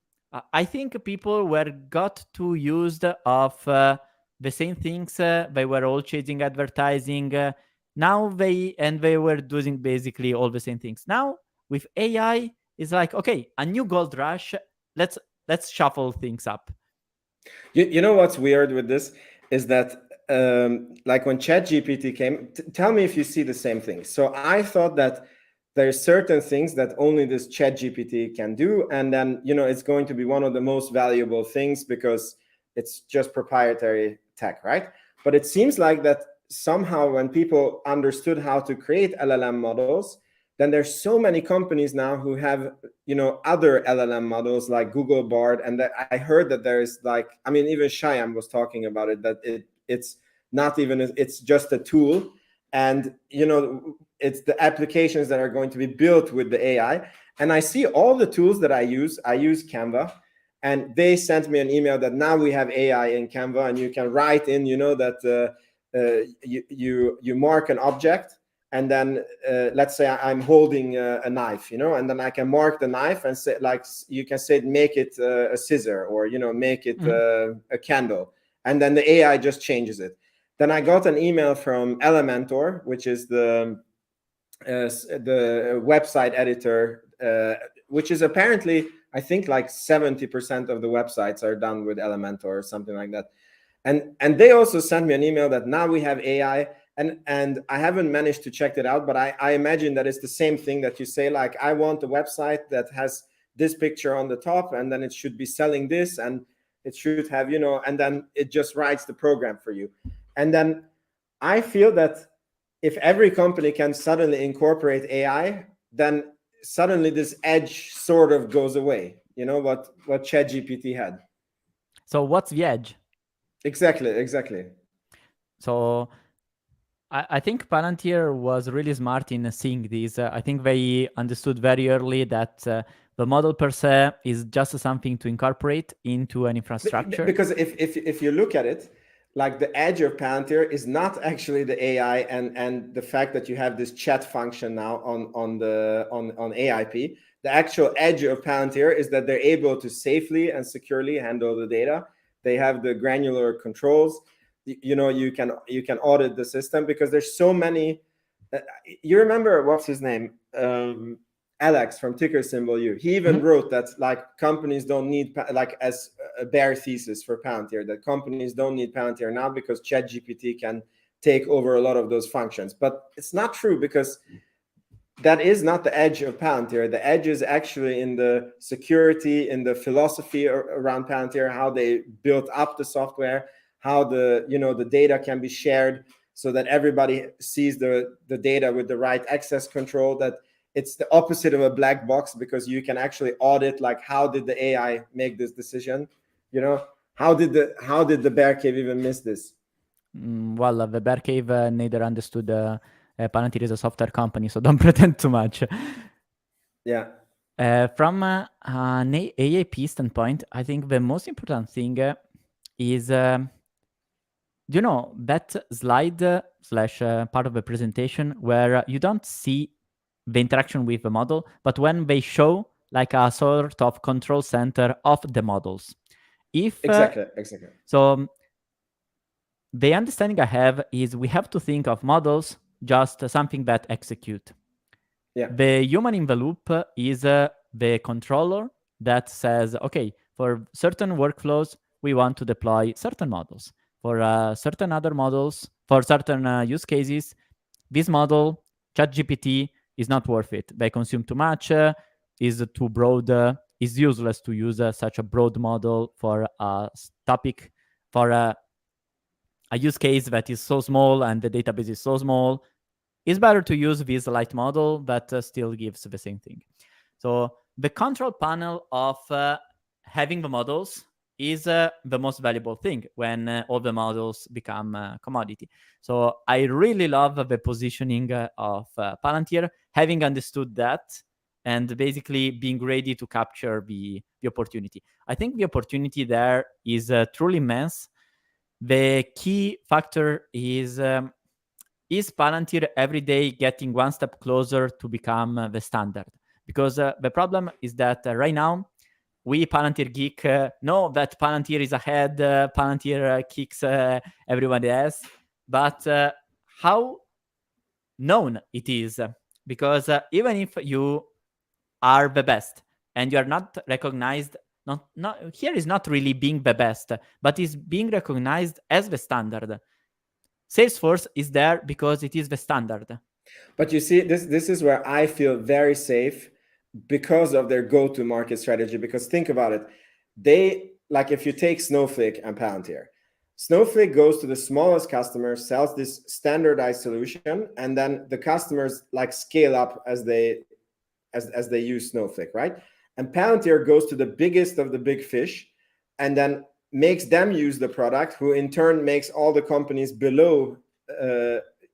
I think people were got too used of the same things. They were all chasing advertising. Now they were doing basically all the same things. Now with AI, it's like, okay, a new gold rush. Let's shuffle things up. You know what's weird with this is that like when ChatGPT came, tell me if you see the same thing. So I thought that there's certain things that only this ChatGPT can do, and then it's going to be one of the most valuable things because it's just proprietary tech, right? But it seems like that somehow when people understood how to create LLM models, then there's so many companies now who have other LLM models like Google Bard, and that I heard that there's even Shyam was talking about it, that it's not even, it's just a tool, and it's the applications that are going to be built with the AI. And I see all the tools that I use Canva, and they sent me an email that now we have AI in Canva, and you can write in that you mark an object, and then let's say I'm holding a knife, and then I can mark the knife and say, you can say, make it a scissor, or make it a candle, and then the AI just changes it. Then I got an email from Elementor, which is the website editor, which is apparently, I think, like 70% of the websites are done with Elementor or something like that. And they also sent me an email that now we have AI, and I haven't managed to check it out, but I imagine that it's the same thing that you say, like, I want a website that has this picture on the top, and then it should be selling this, and it should have, and then it just writes the program for you. And then I feel that if every company can suddenly incorporate AI, then suddenly this edge sort of goes away, what ChatGPT had. So what's the edge? Exactly. So I think Palantir was really smart in seeing this. I think they understood very early that the model per se is just something to incorporate into an infrastructure. Because if you look at it, like, the edge of Palantir is not actually the AI and the fact that you have this chat function now on AIP. The actual edge of Palantir is that they're able to safely and securely handle the data. They have the granular controls. You can audit the system because there's so many. You remember, what's his name? Alex from Ticker Symbol U. He even wrote that, like, companies don't need, like, as a bare thesis for Palantir, that companies don't need Palantir now because ChatGPT can take over a lot of those functions. But it's not true, because that is not the edge of Palantir. The edge is actually in the security, in the philosophy around Palantir, how they built up the software, how the data can be shared so that everybody sees the data with the right access control, that it's the opposite of a black box, because you can actually audit, like, how did the AI make this decision? How did the bear cave even miss this? Well, the bear cave neither understood Palantir is a software company, so don't pretend too much. Yeah. From an AAP standpoint, I think the most important thing is, that slide slash part of the presentation where you don't see the interaction with the model, but when they show like a sort of control center of the models. If Exactly. so, the understanding I have is we have to think of models just something that execute. Yeah. The human in the loop is the controller that says, okay, for certain workflows, we want to deploy certain models. For certain other models, for certain use cases, this model, ChatGPT, is not worth it. They consume too much, is too broad, is useless to use such a broad model for a topic, for a use case that is so small and the database is so small. It's better to use this light model that still gives the same thing. So the control panel of having the models is the most valuable thing when all the models become commodity. So I really love the positioning of Palantir, having understood that and basically being ready to capture the opportunity. I think the opportunity there is truly immense. The key factor is Palantir every day getting one step closer to become the standard? Because the problem is that right now, we Palantir geek know that Palantir is ahead, Palantir kicks everybody else, but how known it is? Because even if you are the best and you are not recognized, not here is not really being the best, but is being recognized as the standard. Salesforce is there because it is the standard. But you see, this is where I feel very safe because of their go-to-market strategy. Because think about it, they, like, if you take Snowflake and Palantir, Snowflake goes to the smallest customer, sells this standardized solution, and then the customers like scale up as they use Snowflake, right? And Palantir goes to the biggest of the big fish, and then makes them use the product, who in turn makes all the companies below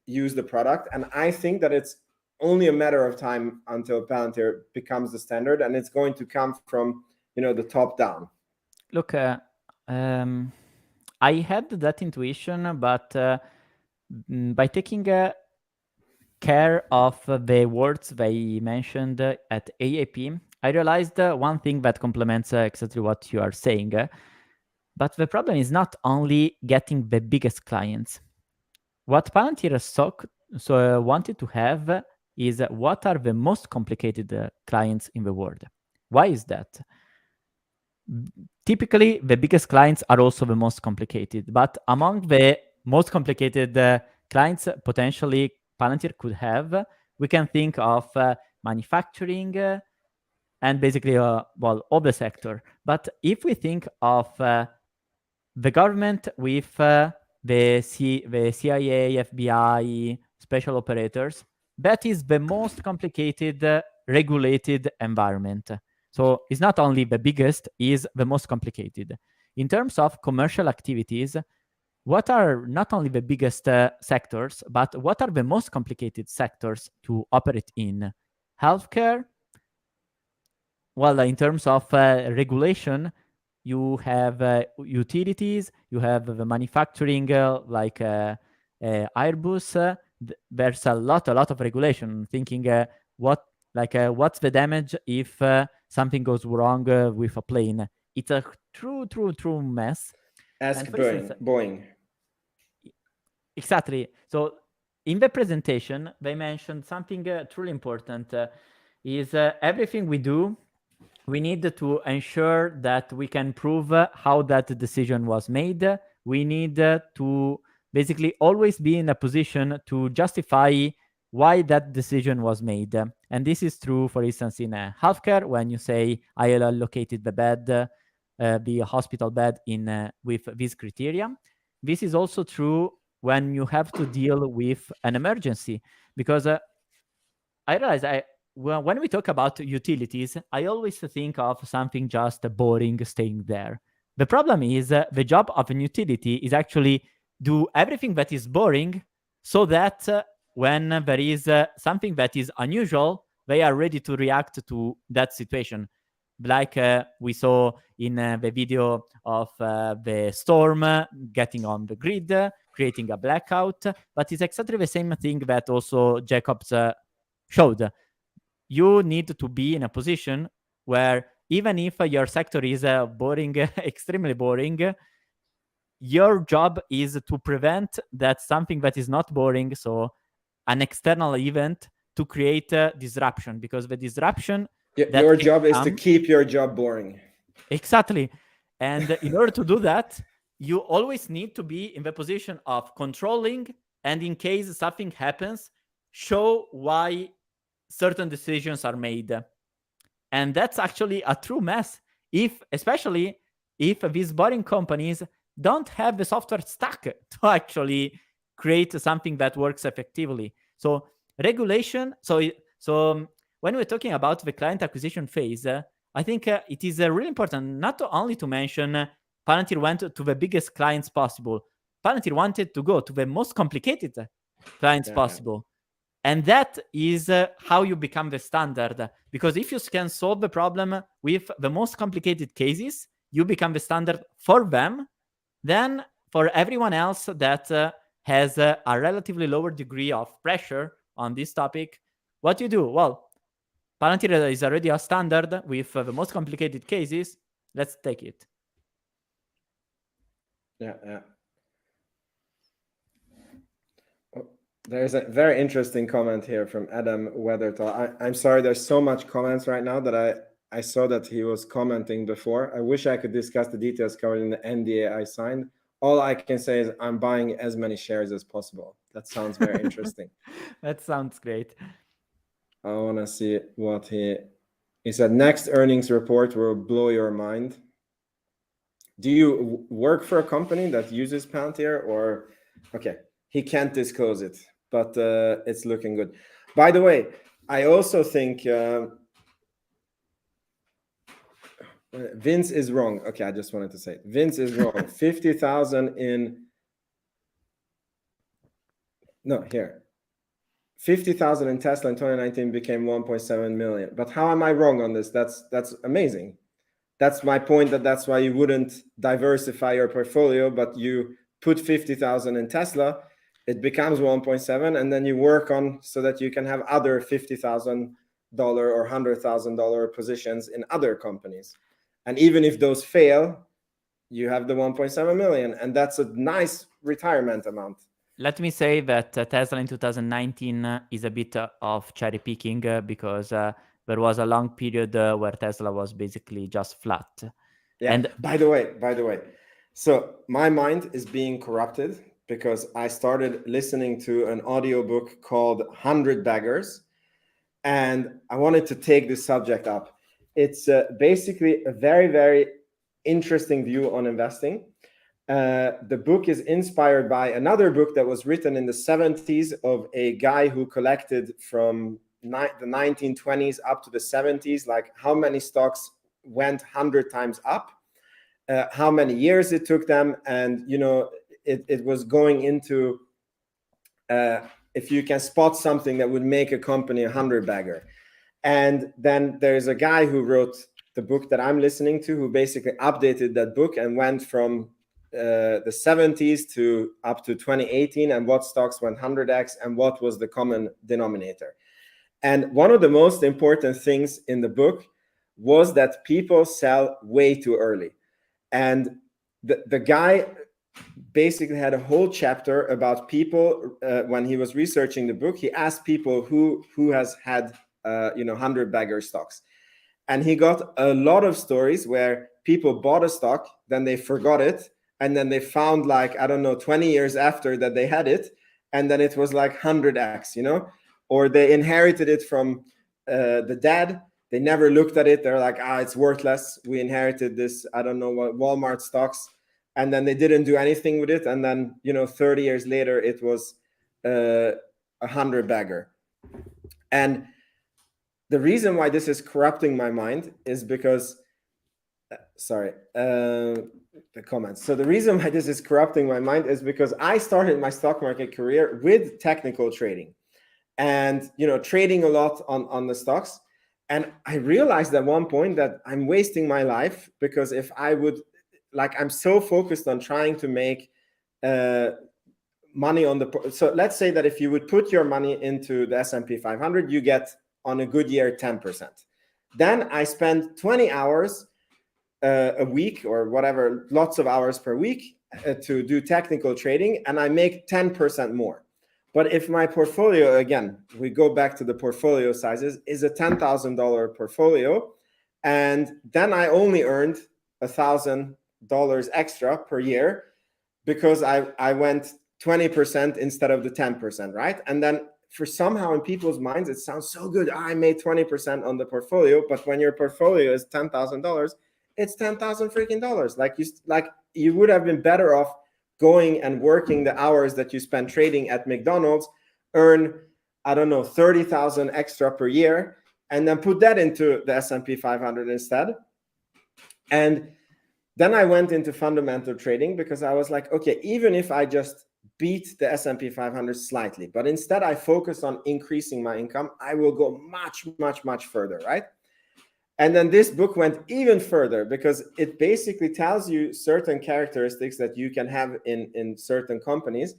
use the product. And I think that it's only a matter of time until Palantir becomes the standard, and it's going to come from the top down. Look, I had that intuition, but by taking care of the words they mentioned at AAP, I realized one thing that complements exactly what you are saying. But the problem is not only getting the biggest clients. What Palantir wanted to have is what are the most complicated clients in the world. Why is that? Typically, the biggest clients are also the most complicated, but among the most complicated clients potentially Palantir could have, we can think of manufacturing and basically, all the sector. But if we think of the government with the CIA, FBI, special operators, that is the most complicated regulated environment. So it's not only the biggest, is the most complicated. In terms of commercial activities, what are not only the biggest sectors, but what are the most complicated sectors to operate in? Healthcare. Well, in terms of regulation, you have utilities, you have the manufacturing like Airbus. There's a lot of regulation. Thinking what's the damage if something goes wrong with a plane? It's a true mess. Ask Boeing. Exactly. So in the presentation, they mentioned something truly important. Is everything we do, we need to ensure that we can prove how that decision was made. We need to basically always be in a position to justify why that decision was made. And this is true, for instance, in healthcare, when you say, I allocated the bed, the hospital bed with this criteria. This is also true when you have to deal with an emergency, because I realize when we talk about utilities, I always think of something just boring staying there. The problem is the job of an utility is actually do everything that is boring so that when there is something that is unusual, they are ready to react to that situation. Like we saw in the video of the storm getting on the grid, creating a blackout, but it's exactly the same thing that also Jacobs showed. You need to be in a position where even if your sector is boring, extremely boring, your job is to prevent that something that is not boring, so an external event, to create disruption, because the disruption Your job is to keep your job boring. Exactly. And in order to do that, you always need to be in the position of controlling, and in case something happens, show why certain decisions are made. And that's actually a true mess, especially if these boring companies don't have the software stack to actually create something that works effectively. So regulation, when we're talking about the client acquisition phase, I think it is really important not only to mention Palantir went to the biggest clients possible. Palantir wanted to go to the most complicated clients possible. And that is how you become the standard. Because if you can solve the problem with the most complicated cases, you become the standard for them. Then for everyone else that has a relatively lower degree of pressure on this topic, what you do? Well, Palantir is already a standard with the most complicated cases. Let's take it. Yeah. Oh, there's a very interesting comment here from Adam Weathertall. I'm sorry, there's so much comments right now that I saw that he was commenting before. I wish I could discuss the details covered in the NDA I signed. All I can say is I'm buying as many shares as possible. That sounds very interesting. That sounds great. I want to see what he said. Next earnings report will blow your mind. Do you work for a company that uses Palantir, or okay, he can't disclose it, but it's looking good. By the way, I also think Vince is wrong. Okay, I just wanted to say Vince is wrong. 50,000 in no here. 50,000 in Tesla in 2019 became 1.7 million. But how am I wrong on this? That's amazing. That's my point. That's why you wouldn't diversify your portfolio, but you put 50,000 in Tesla, it becomes 1.7, and then you work on so that you can have other $50,000 or $100,000 positions in other companies. And even if those fail, you have the 1.7 million, and that's a nice retirement amount. Let me say that Tesla in 2019 is a bit of cherry picking because there was a long period where Tesla was basically just flat. Yeah. And by the way, so my mind is being corrupted because I started listening to an audiobook called 100 Baggers, and I wanted to take this subject up. It's basically a very, very interesting view on investing. The book is inspired by another book that was written in the 70s of a guy who collected from the 1920s up to the 70s, like how many stocks went 100 times up, how many years it took them, and it was going into if you can spot something that would make a company 100 bagger. And then there's a guy who wrote the book that I'm listening to, who basically updated that book and went from the 70s to up to 2018, and what stocks went 100x and what was the common denominator. And one of the most important things in the book was that people sell way too early. And the guy basically had a whole chapter about people. When he was researching the book, he asked people who has had 100 bagger stocks, and he got a lot of stories where people bought a stock, then they forgot it, and then they found, like, I don't know, 20 years after that they had it, and then it was like 100x, or they inherited it from the dad. They never looked at it. They're like, it's worthless. We inherited this, I don't know what, Walmart stocks. And then they didn't do anything with it. And then, 30 years later, it was 100 bagger. And the reason why this is corrupting my mind is because, the comments. So the reason why this is corrupting my mind is because I started my stock market career with technical trading and, trading a lot on the stocks. And I realized at one point that I'm wasting my life, because if I would, I'm so focused on trying to make money on so let's say that if you would put your money into the S&P 500, you get on a good year 10%. Then I spend 20 hours a week or whatever, lots of hours per week to do technical trading, and I make 10% more. But if my portfolio, again, we go back to the portfolio sizes, is a $10,000 portfolio, and then I only earned $1,000 extra per year because I went 20% instead of the 10%, right? And then for somehow in people's minds, it sounds so good. I made 20% on the portfolio, but when your portfolio is $10,000, it's 10,000 freaking dollars. Like you would have been better off going and working the hours that you spend trading at McDonald's, earn, I don't know, 30,000 extra per year, and then put that into the S&P 500 instead. And then I went into fundamental trading because I was like, okay, even if I just beat the S&P 500 slightly, but instead I focus on increasing my income, I will go much, much, much further, right? And then this book went even further because it basically tells you certain characteristics that you can have in certain companies,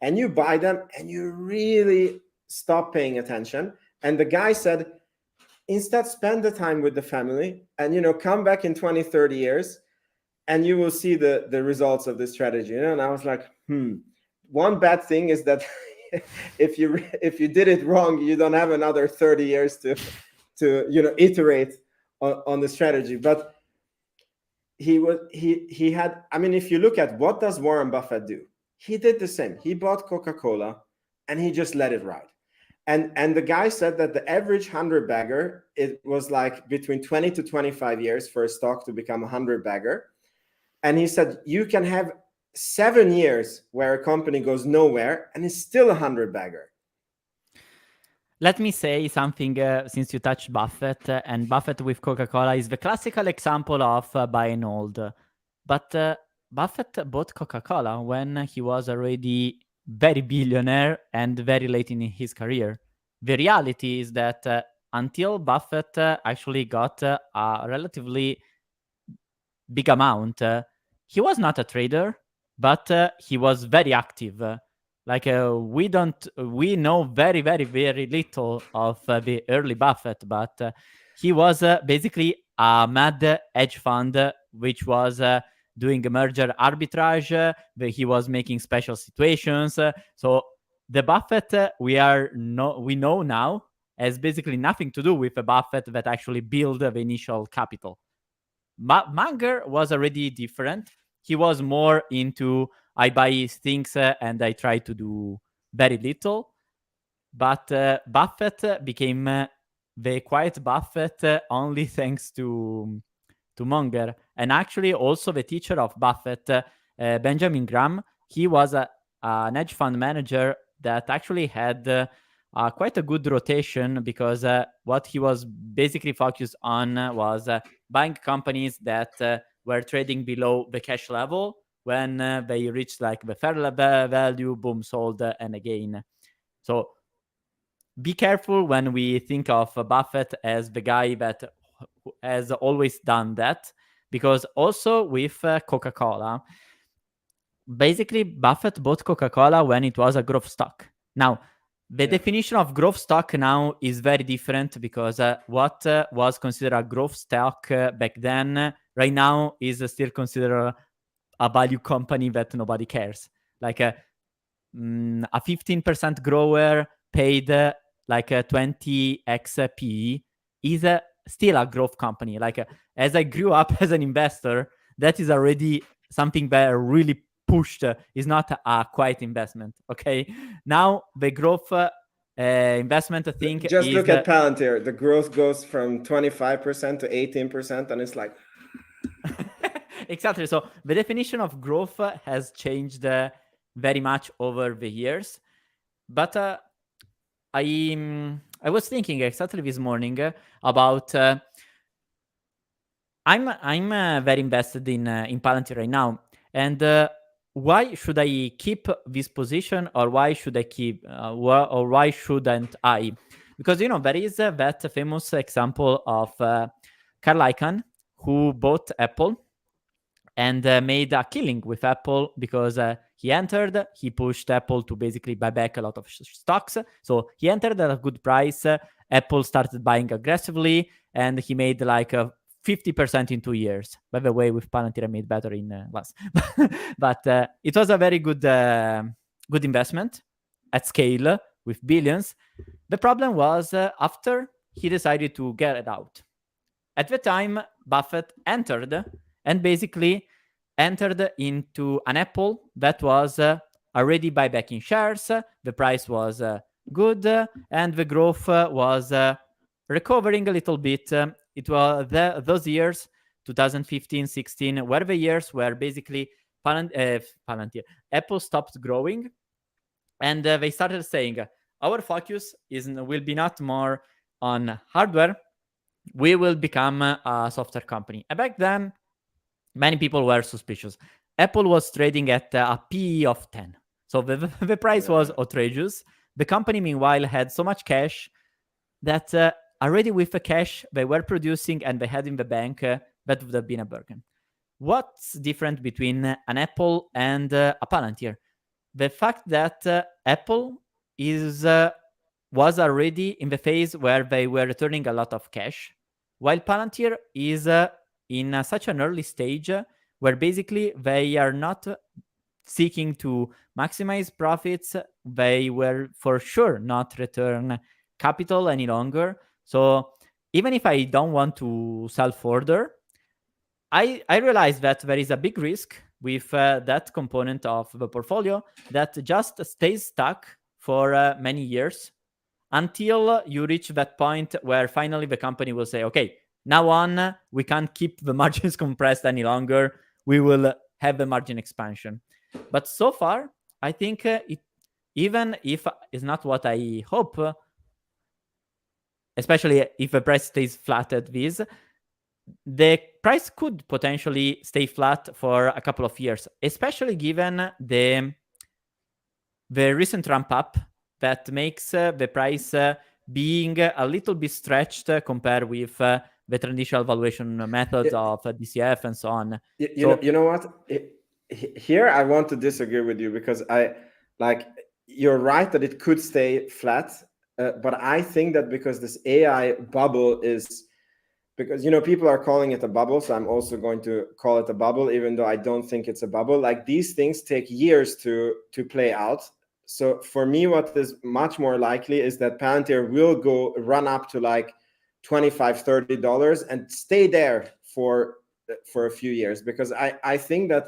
and you buy them and you really stop paying attention. And the guy said, instead spend the time with the family and, come back in 20, 30 years and you will see the results of this strategy. And I was like, one bad thing is that if you did it wrong, you don't have another 30 years to iterate on the strategy. But he had, I mean, if you look at what does Warren Buffett do, he did the same. He bought Coca-Cola and he just let it ride. And the guy said that the average 100 bagger, it was like between 20 to 25 years for a stock to become a 100 bagger. And he said, you can have 7 years where a company goes nowhere and it's still a 100 bagger. Let me say something, since you touched Buffett, and Buffett with Coca-Cola is the classical example of buy and hold. But Buffett bought Coca-Cola when he was already very billionaire and very late in his career. The reality is that until Buffett actually got a relatively big amount, he was not a trader, but he was very active. We know very, very, very little of the early Buffett, but he was basically a mad hedge fund, which was doing a merger arbitrage. He was making special situations. So the Buffett we know now has basically nothing to do with a Buffett that actually built the initial capital. Munger was already different. He was more into I buy things and I try to do very little. But Buffett became the quiet Buffett only thanks to Munger. And actually also the teacher of Buffett, Benjamin Graham, he was an hedge fund manager that actually had quite a good rotation because what he was basically focused on was buying companies that were trading below the cash level. When they reached like the fair value, boom, sold, and again. So be careful when we think of Buffett as the guy that has always done that, because also with Coca-Cola, basically Buffett bought Coca-Cola when it was a growth stock. Now, the definition of growth stock now is very different because what was considered a growth stock back then, right now is still considered a value company that nobody cares. Like a 15% grower paid like a 20x PE is still a growth company. Like as I grew up as an investor, that is already something that really pushed is not a quiet investment. Okay, now the growth investment thing. Just look at Palantir. The growth goes from 25% to 18%, and it's like exactly. So the definition of growth has changed very much over the years. But I was thinking exactly this morning about. I'm very invested in Palantir right now, and why should I keep this position, or why should I keep, or why shouldn't I? Because there is that famous example of Carl Icahn, who bought Apple and made a killing with Apple because he entered, he pushed Apple to basically buy back a lot of stocks. So he entered at a good price. Apple started buying aggressively, and he made like 50% in 2 years. By the way, with Palantir, I made better in less. But it was a very good investment at scale with billions. The problem was after he decided to get it out. At the time, Buffett entered and basically entered into an Apple that was already buybacking shares. The price was good, and the growth was recovering a little bit. It was those years, 2015, 16, were the years where basically Palantir, Apple stopped growing, and they started saying, our focus will be not more on hardware, we will become a software company. And back then, many people were suspicious. Apple was trading at a PE of 10. So the price was outrageous. The company, meanwhile, had so much cash that already with the cash they were producing and they had in the bank, that would have been a bargain. What's different between an Apple and a Palantir? The fact that Apple was already in the phase where they were returning a lot of cash, while Palantir is in such an early stage where basically they are not seeking to maximize profits. They were for sure not return capital any longer. So even if I don't want to sell further, I realize that there is a big risk with that component of the portfolio that just stays stuck for many years until you reach that point where finally the company will say, okay, now on, we can't keep the margins compressed any longer. We will have the margin expansion. But so far, I think even if it's not what I hope, especially if the price stays flat at this, the price could potentially stay flat for a couple of years, especially given the recent ramp up that makes the price being a little bit stretched compared with the traditional valuation methods of DCF and so on. You know what? Here I want to disagree with you because you're right that it could stay flat, but I think that because this AI bubble is, because people are calling it a bubble, so I'm also going to call it a bubble, even though I don't think it's a bubble. Like, these things take years to play out. So for me, what is much more likely is that Palantir will run up to like $25-$30 and stay there for a few years, because I think that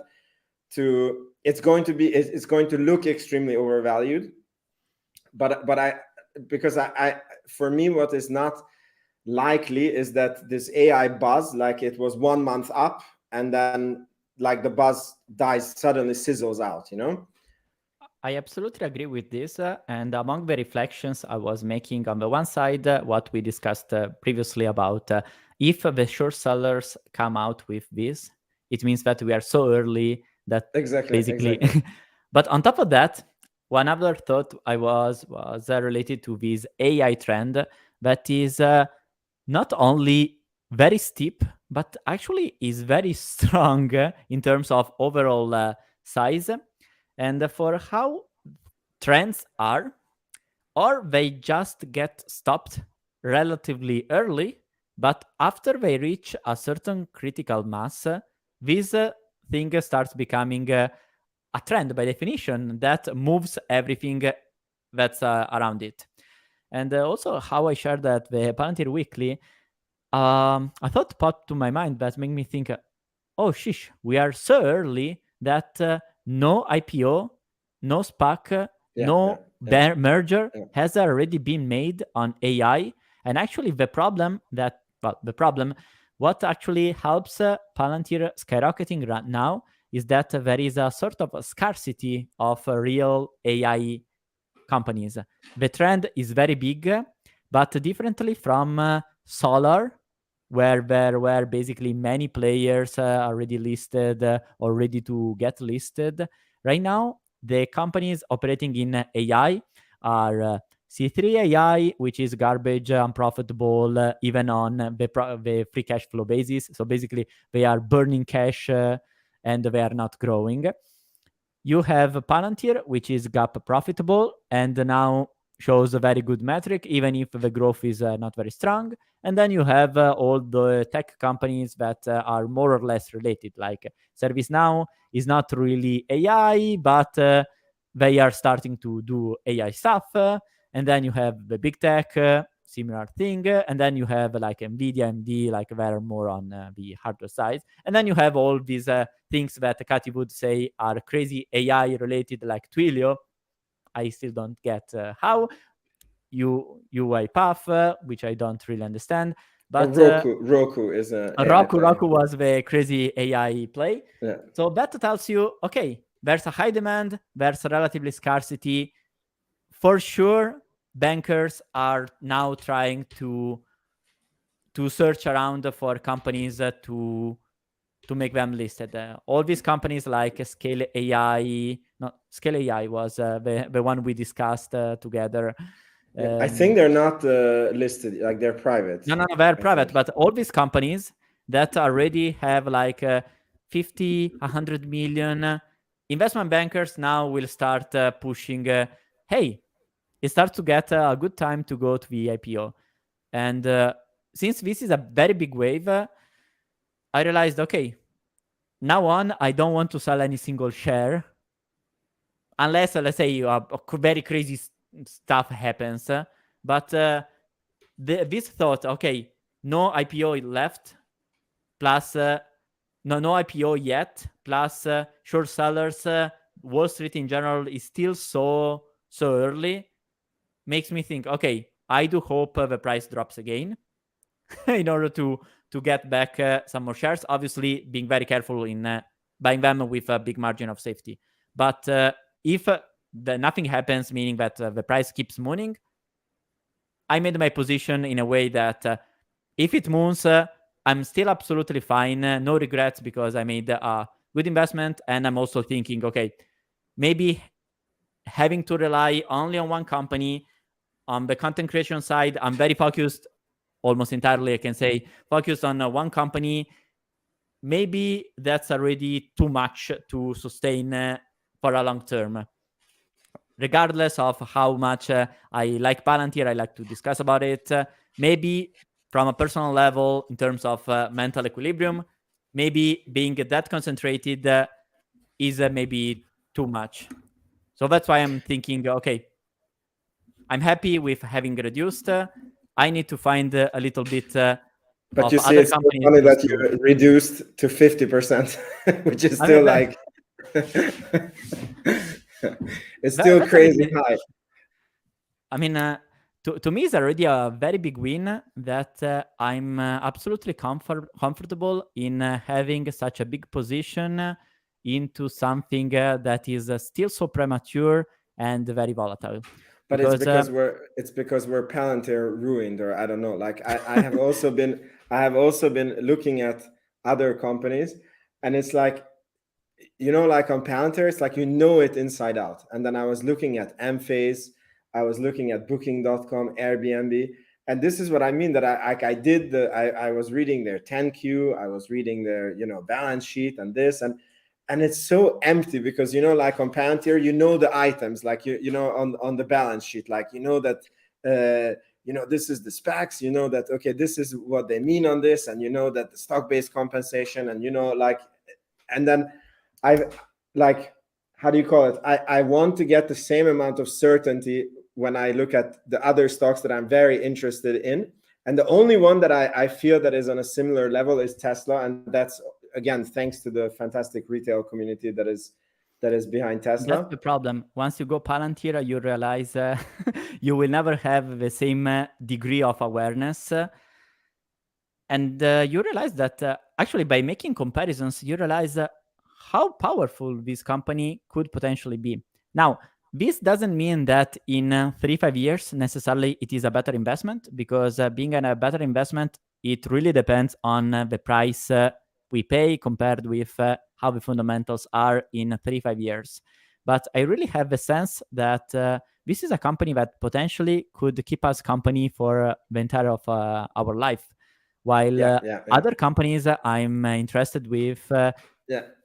it's going to look extremely overvalued. But for me, what is not likely is that this AI buzz, like it was 1 month up and then like the buzz dies, suddenly sizzles out, I absolutely agree with this. And among the reflections I was making, on the one side, what we discussed previously about if the short sellers come out with this, it means that we are so early that basically. But on top of that, one other thought I was related to this AI trend that is not only very steep, but actually is very strong in terms of overall size. And for how trends are, or they just get stopped relatively early, but after they reach a certain critical mass, this thing starts becoming a trend by definition that moves everything that's around it. And also how I shared that the Palantir Weekly, a thought popped to my mind that made me think, oh, sheesh, we are so early that no IPO, no SPAC, merger has already been made on AI. And actually what actually helps Palantir skyrocketing right now is that there is a sort of a scarcity of real AI companies. The trend is very big, but differently from solar, where there were basically many players already listed or ready to get listed. Right now, the companies operating in AI are C3 AI, which is garbage, unprofitable, even on the free cash flow basis. So basically, they are burning cash and they are not growing. You have Palantir, which is GAAP profitable and now shows a very good metric, even if the growth is not very strong. And then you have all the tech companies that are more or less related, like ServiceNow is not really AI, but they are starting to do AI stuff. And then you have the big tech, similar thing. And then you have like NVIDIA, AMD, like they're more on the hardware side. And then you have all these things that Cathy would say are crazy AI related, like Twilio. I still don't get how. UiPath, which I don't really understand. But Roku is a AI play. Roku was the crazy AI play. Yeah. So that tells you, okay, there's a high demand, there's a relatively scarcity. For sure, bankers are now trying to search around for companies to make them listed. All these companies like Scale AI was the one we discussed together. I think they're not listed, like they're private. No, they're private, but all these companies that already have like 50, 100 million, investment bankers now will start pushing, hey, it starts to get a good time to go to the IPO. And since this is a very big wave, I realized, okay, now on, I don't want to sell any single share unless, let's say, very crazy stuff happens. But this thought, okay, no IPO left, plus no IPO yet, plus short sellers, Wall Street in general is still so early, makes me think, okay, I do hope the price drops again in order to get back some more shares. Obviously, being very careful in buying them with a big margin of safety. But if nothing happens, meaning that the price keeps mooning, I made my position in a way that if it moons, I'm still absolutely fine. No regrets, because I made a good investment. And I'm also thinking, okay, maybe having to rely only on one company. On the content creation side, I'm very focused, almost entirely, I can say, focused on one company. Maybe that's already too much to sustain for a long term. Regardless of how much I like Palantir, I like to discuss about it. Maybe from a personal level, in terms of mental equilibrium, maybe being that concentrated is maybe too much. So that's why I'm thinking, okay, I'm happy with having reduced. I need to find a little bit but of you see, other it's so companies. funny that you reduced to 50%, which is still like it's still crazy high. I mean, to me, it's already a very big win that I'm absolutely comfortable in having such a big position into something that is still so premature and very volatile. But it's because we're Palantir ruined, or I don't know. Like I have also been looking at other companies, and it's like, like on Palantir, it's like it inside out. And then I was looking at Mphase, I was looking at Booking.com, Airbnb, and this is what I mean, that I was reading their 10Q, I was reading their balance sheet and this, and it's so empty, because like on Palantir, the items, like on the balance sheet, like that this is the specs, that okay, this is what they mean on this, and that the stock-based compensation, and like, and then how do you call it, I want to get the same amount of certainty when I look at the other stocks that I'm very interested in, and the only one that I feel that is on a similar level is Tesla, and that's again thanks to the fantastic retail community that is behind Tesla. That's the problem. Once you go Palantir, you realize you will never have the same degree of awareness. And you realize that actually by making comparisons, you realize how powerful this company could potentially be. Now, this doesn't mean that in 3-5 years necessarily it is a better investment, because being a better investment, it really depends on the price we pay compared with how the fundamentals are in 3-5 years. But I really have the sense that this is a company that potentially could keep us company for the entire of our life. While other companies I'm interested with,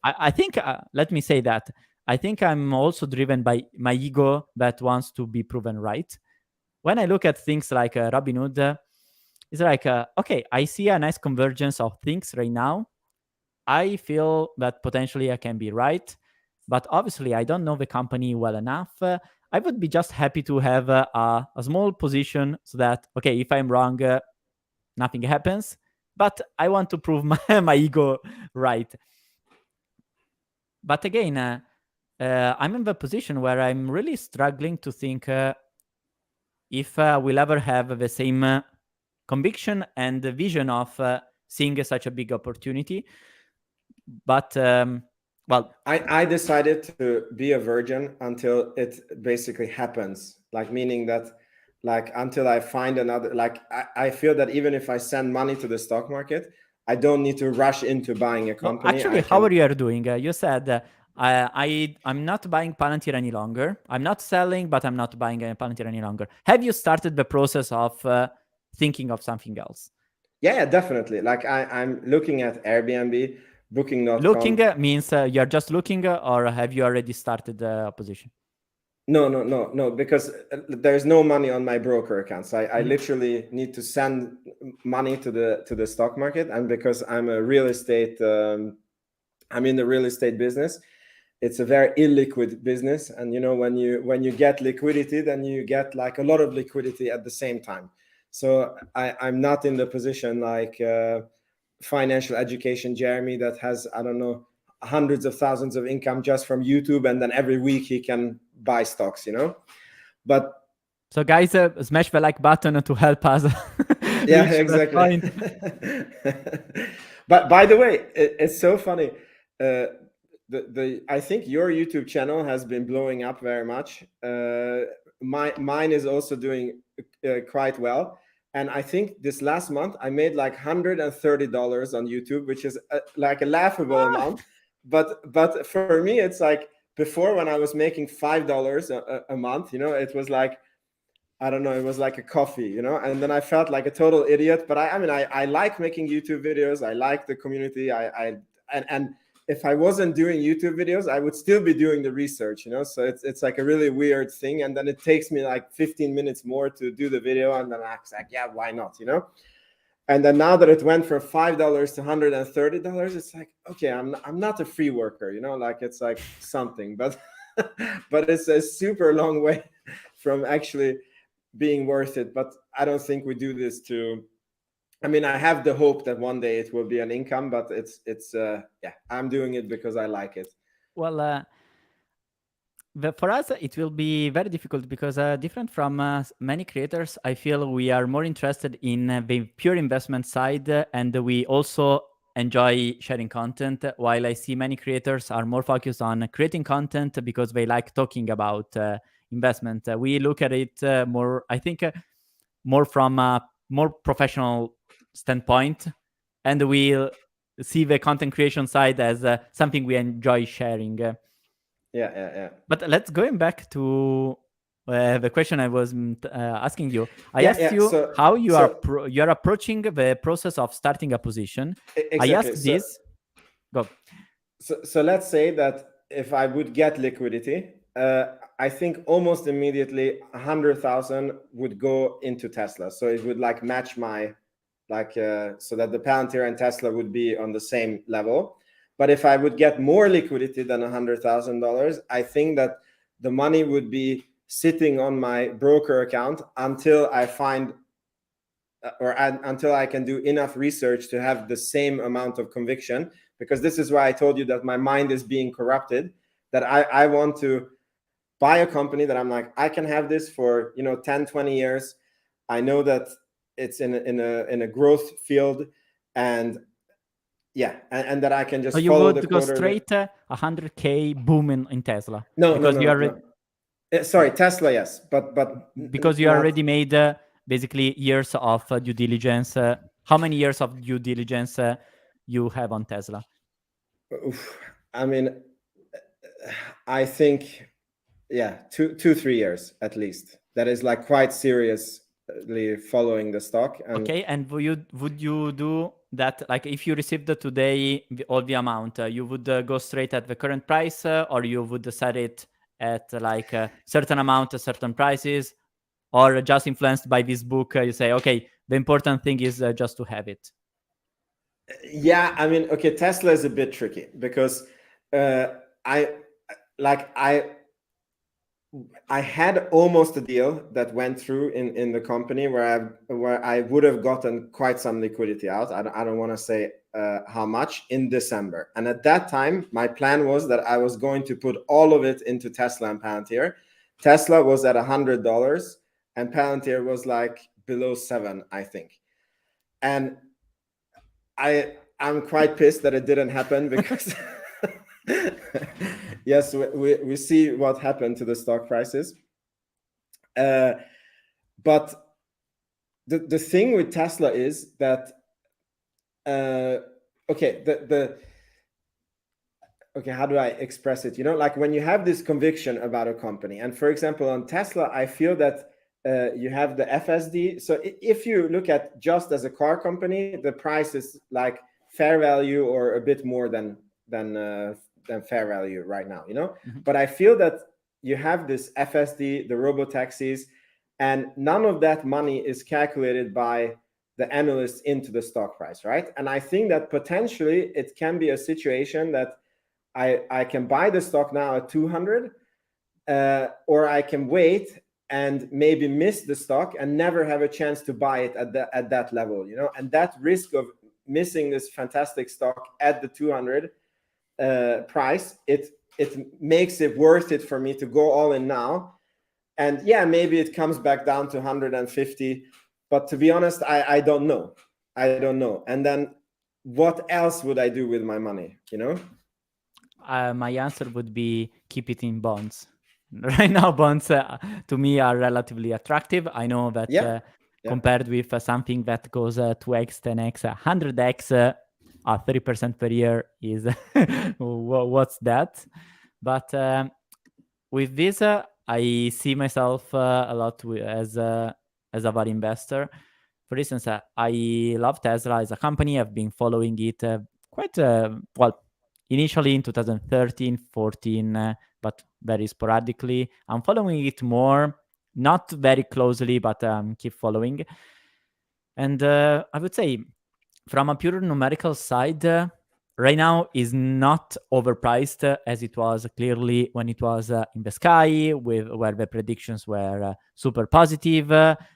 I think, let me say that, I think I'm also driven by my ego that wants to be proven right. When I look at things like Robinhood, it's like, okay, I see a nice convergence of things right now. I feel that potentially I can be right, but obviously I don't know the company well enough. I would be just happy to have a small position so that, okay, if I'm wrong, nothing happens. But I want to prove my ego right. But again, I'm in the position where I'm really struggling to think if we'll ever have the same conviction and the vision of seeing such a big opportunity. But well, I decided to be a virgin until it basically happens, like meaning that like until I find another, like I feel that even if I send money to the stock market, I don't need to rush into buying a no, company. actually, I how can. are you doing? You said I'm not buying Palantir any longer. I'm not selling, but I'm not buying Palantir any longer. Have you started the process of thinking of something else? Yeah, definitely. Like I'm looking at Airbnb, Looking Booking.com. means you're just looking, or have you already started a position? No, because there's no money on my broker account. So I Mhm. literally need to send money to the stock market, and because I'm a real estate, I'm in the real estate business. It's a very illiquid business, and when you get liquidity, then you get like a lot of liquidity at the same time. So I'm not in the position like financial education Jeremy that has, I don't know, hundreds of thousands of income just from YouTube, and then every week he can buy stocks, but So, guys, smash the like button to help us yeah, reach that exactly. point. But by the way, it's so funny. The I think your YouTube channel has been blowing up very much. Mine is also doing quite well, and I think this last month I made like $130 on YouTube, which is like a laughable amount. But for me, it's like before when I was making $5 a month. It was like, I don't know, it was like a coffee, and then I felt like a total idiot. But I mean, I like making YouTube videos. I like the community. And if I wasn't doing YouTube videos, I would still be doing the research, So it's like a really weird thing. And then it takes me like 15 minutes more to do the video, and then I'm like, yeah, why not, And then now that it went from $5 to $130, it's like, okay, I'm not a free worker, like it's like something, but but it's a super long way from actually being worth it. But I don't think we do this to, I mean, I have the hope that one day it will be an income, but it's yeah, I'm doing it because I like it. Well, for us, it will be very difficult because different from many creators, I feel we are more interested in the pure investment side, and we also enjoy sharing content, while I see many creators are more focused on creating content because they like talking about investment. We look at it more, I think, more from a more professional standpoint, and we see the content creation side as something we enjoy sharing. Yeah. But let's going back to the question I was asking you. I Yeah, asked yeah. you So how you are so you're approaching the process of starting a position. I exactly. asked this. Go. So let's say that if I would get liquidity, I think almost immediately 100,000 would go into Tesla. So it would like match my so that the Palantir and Tesla would be on the same level. But if I would get more liquidity than $100,000, I think that the money would be sitting on my broker account until I find until I can do enough research to have the same amount of conviction. Because this is why I told you that my mind is being corrupted, that I want to buy a company that I'm like, I can have this for 10, 20 years. I know that it's in a growth field, and yeah, and that I can So just you follow the would go quarterly. straight 100K boom in Tesla No, no, because no, you no, already no. Sorry, Tesla, yes, but because you not. already made basically years of due diligence. How many years of due diligence you have on Tesla? Oof, I mean, I think, yeah, 3 years at least. That is like quite seriously following the stock. And Okay, and would you do that, like, if you received today all the amount, you would go straight at the current price, or you would set it at like a certain amount, certain prices, or just influenced by this book, you say, okay, the important thing is just to have it? Yeah, I mean, okay, Tesla is a bit tricky because I had almost a deal that went through in the company where I would have gotten quite some liquidity out. I don't want to say how much in December. And at that time, my plan was that I was going to put all of it into Tesla and Palantir. Tesla was at $100 and Palantir was like below 7, I think. And I'm quite pissed that it didn't happen because yes, we see what happened to the stock prices. But the thing with Tesla is that okay, okay, how do I express it? You know, like when you have this conviction about a company, and for example, on Tesla, I feel that you have the FSD. So if you look at just as a car company, the price is like fair value or a bit more than fair value right now, you know. Mm-hmm. But I feel that you have this FSD, the robo taxis, and none of that money is calculated by the analysts into the stock price, right? And I think that potentially it can be a situation that I can buy the stock now at 200, or I can wait and maybe miss the stock and never have a chance to buy it at that level, you know. And that risk of missing this fantastic stock at the 200 price, it makes it worth it for me to go all in now. And yeah, maybe it comes back down to 150, but to be honest, I don't know. I don't know. And then what else would I do with my money, you know? My answer would be keep it in bonds. Right now, bonds to me are relatively attractive. I know that compared with something that goes 2x, 10x, 100x at 30% per year is what's that? But with this, I see myself a lot as a value investor. For instance, I love Tesla as a company. I've been following it quite well. Initially in 2013, 14, but very sporadically. I'm following it more, not very closely, but keep following. And I would say from a pure numerical side, right now is not overpriced as it was clearly when it was in the sky, where the predictions were super positive.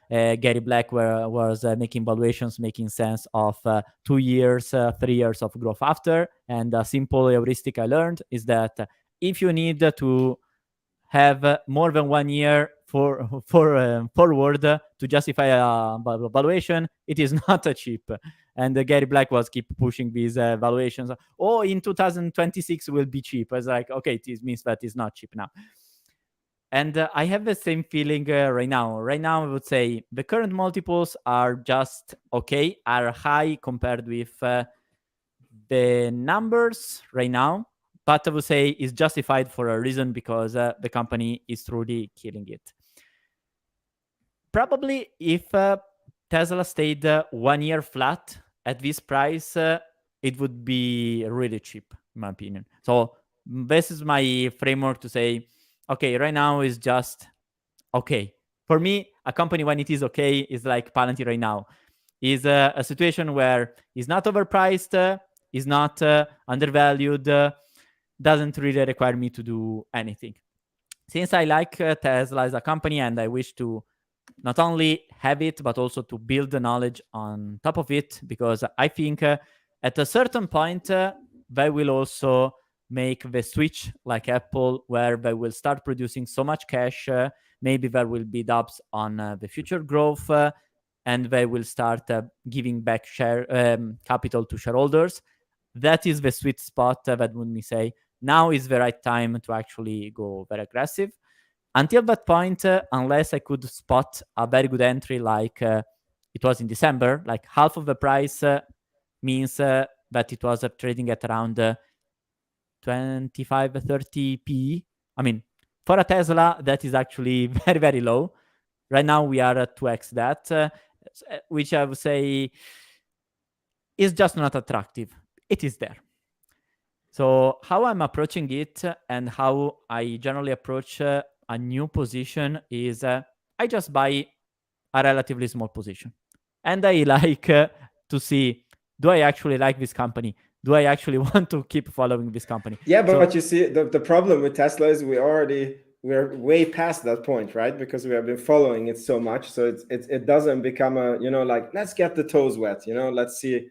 Gary Black was making valuations making sense of 2 years, 3 years of growth after. And a simple heuristic I learned is that if you need to have more than 1 year forward to justify a valuation, it is not cheap. And Gary Black was keep pushing these valuations. Oh, in 2026 will be cheap. I was like, okay, this means that it's not cheap now. And I have the same feeling right now. Right now, I would say the current multiples are just okay, are high compared with the numbers right now. But I would say it's justified for a reason, because the company is truly killing it. Probably if Tesla stayed 1 year flat at this price, it would be really cheap, in my opinion. So this is my framework to say, okay, right now is just okay. For me, a company when it is okay is like Palantir right now. Is a situation where it's not overpriced, is not undervalued, doesn't really require me to do anything. Since I like Tesla as a company and I wish to not only have it, but also to build the knowledge on top of it, because I think at a certain point, they will also make the switch like Apple, where they will start producing so much cash. Maybe there will be doubts on the future growth, and they will start giving back capital to shareholders. That is the sweet spot that would me say now is the right time to actually go very aggressive. Until that point, unless I could spot a very good entry like it was in December, like half of the price means that it was trading at around 25, 30 PE. I mean, for a Tesla, that is actually very, very low. Right now, we are at 2x that, which I would say is just not attractive. It is there. So how I'm approaching it and how I generally approach a new position is I just buy a relatively small position. And I like to see, do I actually like this company? Do I actually want to keep following this company? Yeah, but you see, the problem with Tesla is we're way past that point, right? Because we have been following it so much, so it doesn't become a, like, let's get the toes wet, let's see,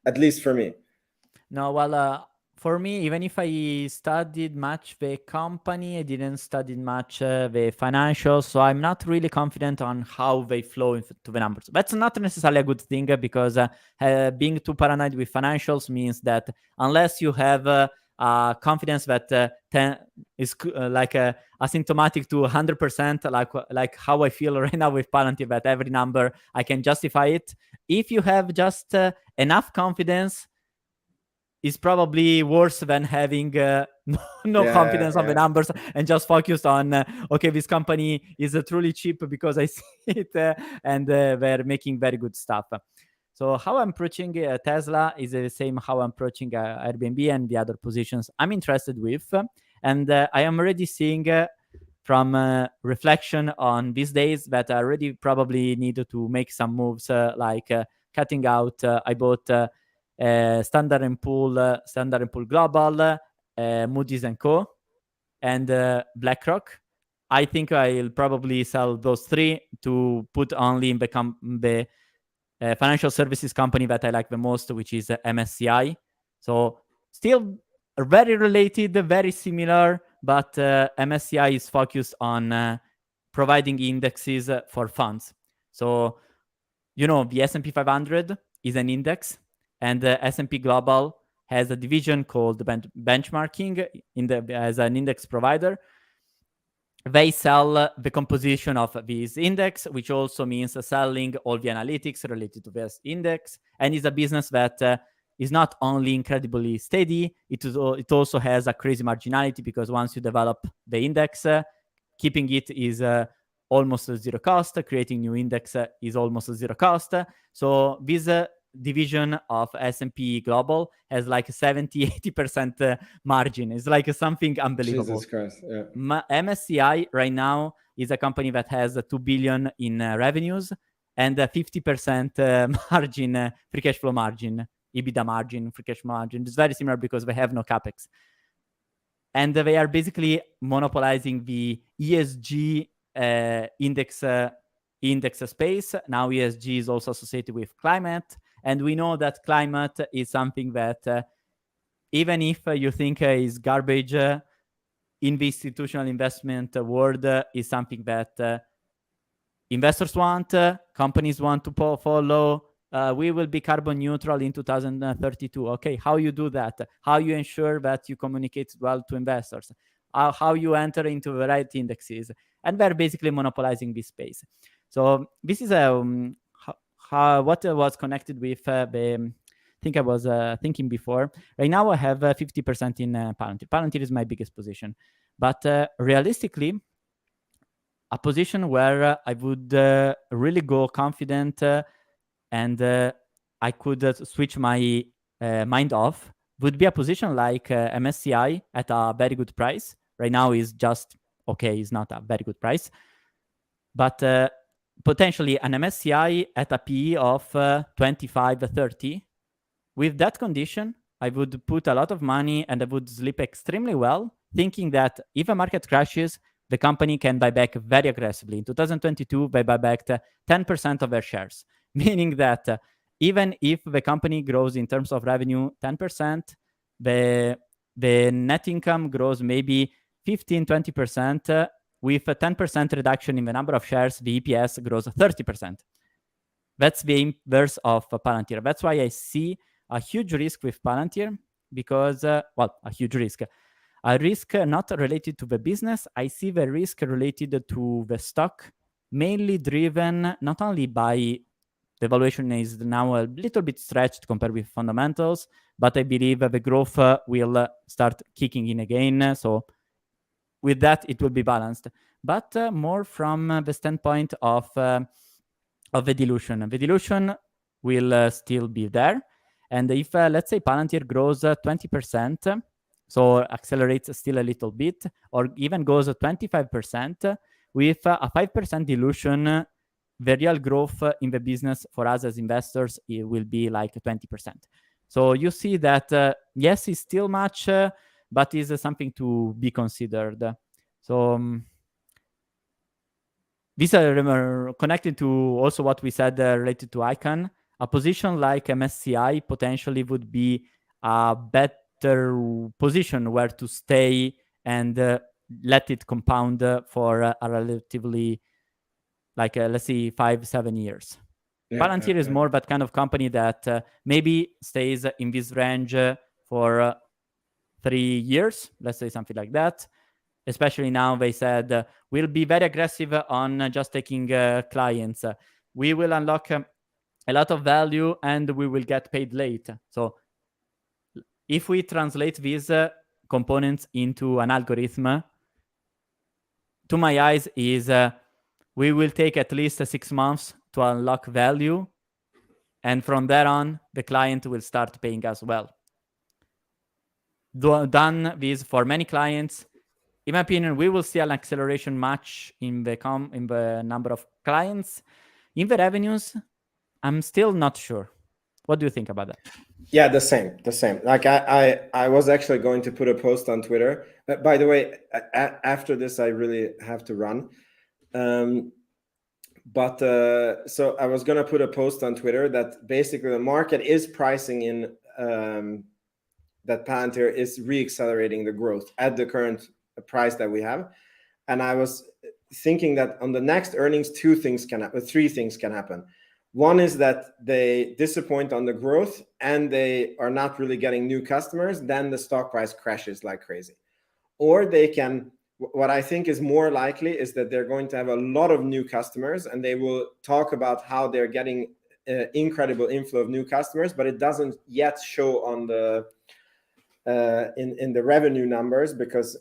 at least for me. No, well, for me, even if I studied much the company, I didn't study much the financials, so I'm not really confident on how they flow into the numbers. That's not necessarily a good thing because being too paranoid with financials means that unless you have confidence that is like asymptomatic to 100%, like how I feel right now with Palantir, that every number I can justify it. If you have just enough confidence, is probably worse than having no confidence on the numbers and just focused on, okay, this company is truly cheap because I see it and they're making very good stuff. So how I'm approaching Tesla is the same how I'm approaching Airbnb and the other positions I'm interested with. And I am already seeing from reflection on these days that I already probably need to make some moves like cutting out. I bought Standard & Poor's Global, Moody's & Co, and BlackRock. I think I'll probably sell those three to put only in the financial services company that I like the most, which is MSCI. So still very related, very similar, but MSCI is focused on providing indexes for funds. So, the S&P 500 is an index, and the S&P Global has a division called benchmarking as an index provider. They sell the composition of this index, which also means selling all the analytics related to this index, and is a business that is not only incredibly steady, it also has a crazy marginality, because once you develop the index, keeping it is almost zero cost. Creating new index is almost zero cost. So this division of S&P Global has like 70-80% margin. It's like something unbelievable. Jesus Christ, yeah. MSCI right now is a company that has 2 billion in revenues and 50% margin, free cash flow margin, EBITDA margin, free cash margin. It's very similar because they have no capex. And they are basically monopolizing the ESG index space. Now ESG is also associated with climate. And we know that climate is something that even if you think is garbage, in the institutional investment world is something that investors want, companies want to follow. We will be carbon neutral in 2032. Okay, how you do that? How you ensure that you communicate well to investors? How you enter into the right indexes? And they're basically monopolizing this space. So this is what was connected with the think I was thinking before. Right now I have 50% in Palantir. Palantir is my biggest position. But realistically, a position where I would really go confident and I could switch my mind off would be a position like MSCI at a very good price. Right now is just okay, it's not a very good price. But potentially an MSCI at a PE of 25, 30. With that condition, I would put a lot of money and I would sleep extremely well, thinking that if a market crashes, the company can buy back very aggressively. In 2022, they buy back 10% of their shares, meaning that even if the company grows in terms of revenue 10%, the net income grows maybe 15, 20%. With a 10% reduction in the number of shares, the EPS grows 30%. That's the inverse of Palantir. That's why I see a huge risk with Palantir because, a huge risk. A risk not related to the business. I see the risk related to the stock, mainly driven not only by the valuation is now a little bit stretched compared with fundamentals, but I believe the growth will start kicking in again. So with that, it will be balanced. But more from the standpoint of the dilution. The dilution will still be there. And if, let's say, Palantir grows 20%, so accelerates still a little bit, or even goes 25%, with a 5% dilution, the real growth in the business for us as investors, it will be like 20%. So you see that, yes, it's still much, but is something to be considered. So these are connected to also what we said related to ICANN. A position like MSCI potentially would be a better position where to stay and let it compound for a relatively, like, let's say, 5-7 years. Palantir is more that kind of company that maybe stays in this range for 3 years, let's say something like that. Especially now they said, we'll be very aggressive on just taking clients. We will unlock a lot of value and we will get paid late. So if we translate these components into an algorithm, to my eyes is we will take at least 6 months to unlock value. And from there on, the client will start paying us well. Done this for many clients, in my opinion, we will see an acceleration much in the number of clients. In the revenues, I'm still not sure. What do you think about that? Yeah, the same. Like I was actually going to put a post on Twitter. By the way, after this, I really have to run. So I was going to put a post on Twitter that basically the market is pricing in that Palantir is reaccelerating the growth at the current price that we have. And I was thinking that on the next earnings, three things can happen. One is that they disappoint on the growth and they are not really getting new customers. Then the stock price crashes like crazy. Or they can, what I think is more likely is that they're going to have a lot of new customers and they will talk about how they're getting incredible inflow of new customers, but it doesn't yet show on the in the revenue numbers, because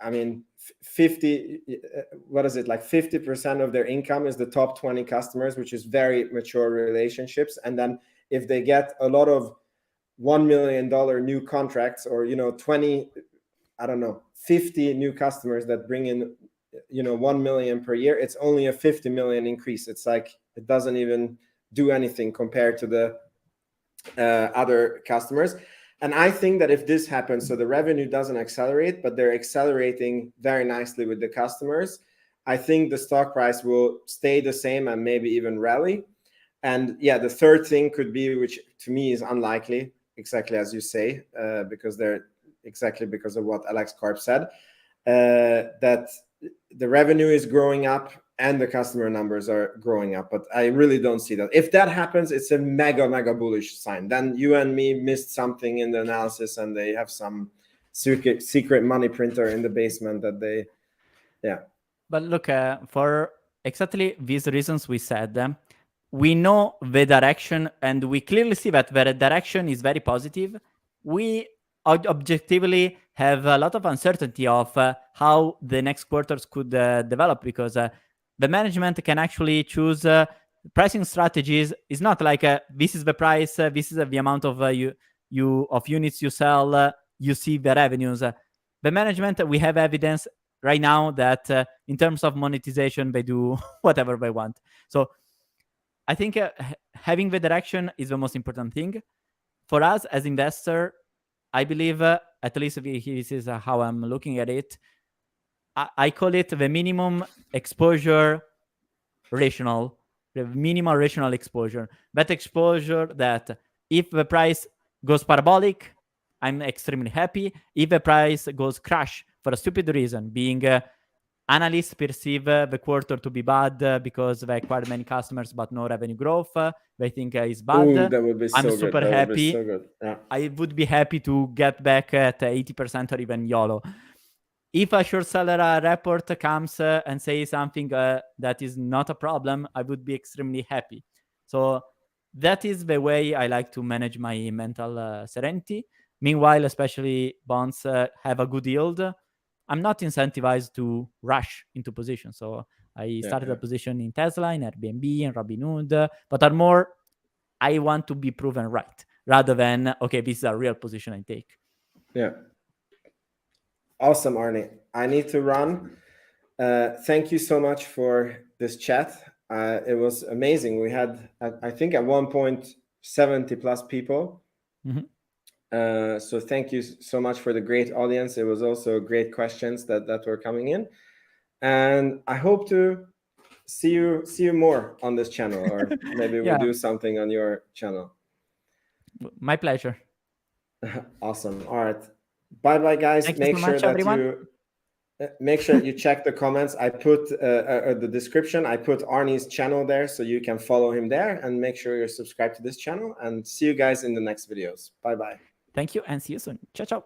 I mean 50% of their income is the top 20 customers, which is very mature relationships. And then if they get a lot of $1 million new contracts, or 50 new customers that bring in 1 million per year, it's only a 50 million increase. It's like it doesn't even do anything compared to the other customers. And I think that if this happens, so the revenue doesn't accelerate, but they're accelerating very nicely with the customers, I think the stock price will stay the same and maybe even rally. And yeah, the third thing could be, which to me is unlikely, exactly as you say, because of what Alex Karp said, that the revenue is growing up and the customer numbers are growing up. But I really don't see that. If that happens, it's a mega bullish sign. Then you and me missed something in the analysis and they have some secret money printer in the basement that they, yeah. But look, for exactly these reasons we said, we know the direction and we clearly see that the direction is very positive. We objectively have a lot of uncertainty of how the next quarters could develop, because the management can actually choose pricing strategies. It's not like this is the price, this is the amount of units you sell, you see the revenues. The management, we have evidence right now that in terms of monetization, they do whatever they want. So I think having the direction is the most important thing. For us as investor, I believe, at least this is how I'm looking at it, I call it the minimum exposure rational, the minimal rational exposure. That exposure that if the price goes parabolic, I'm extremely happy. If the price goes crash for a stupid reason, being analysts perceive the quarter to be bad because they acquired many customers but no revenue growth, they think it's bad. Ooh, that would be I'm so super good. happy. So good. Yeah. I would be happy to get back at 80% or even YOLO. If a short seller report comes and says something that is not a problem, I would be extremely happy. So that is the way I like to manage my mental serenity. Meanwhile, especially bonds have a good yield. I'm not incentivized to rush into position. So I started a position in Tesla, in Airbnb, in Robinhood, but are more, I want to be proven right. rather than, okay, this is a real position I take. Yeah. Awesome, Arny. I need to run. Thank you so much for this chat. It was amazing. We had, I think, at one point 70 plus people. So thank you so much for the great audience. It was also great questions that were coming in, and I hope to see you more on this channel, or maybe we'll do something on your channel. My pleasure. Awesome. All right. Bye, guys. Thank you so much, everyone. Make sure you check the comments. I put the description. I put Arny's channel there, so you can follow him there, and make sure you're subscribed to this channel. And see you guys in the next videos. Bye. Thank you, and see you soon. Ciao, ciao.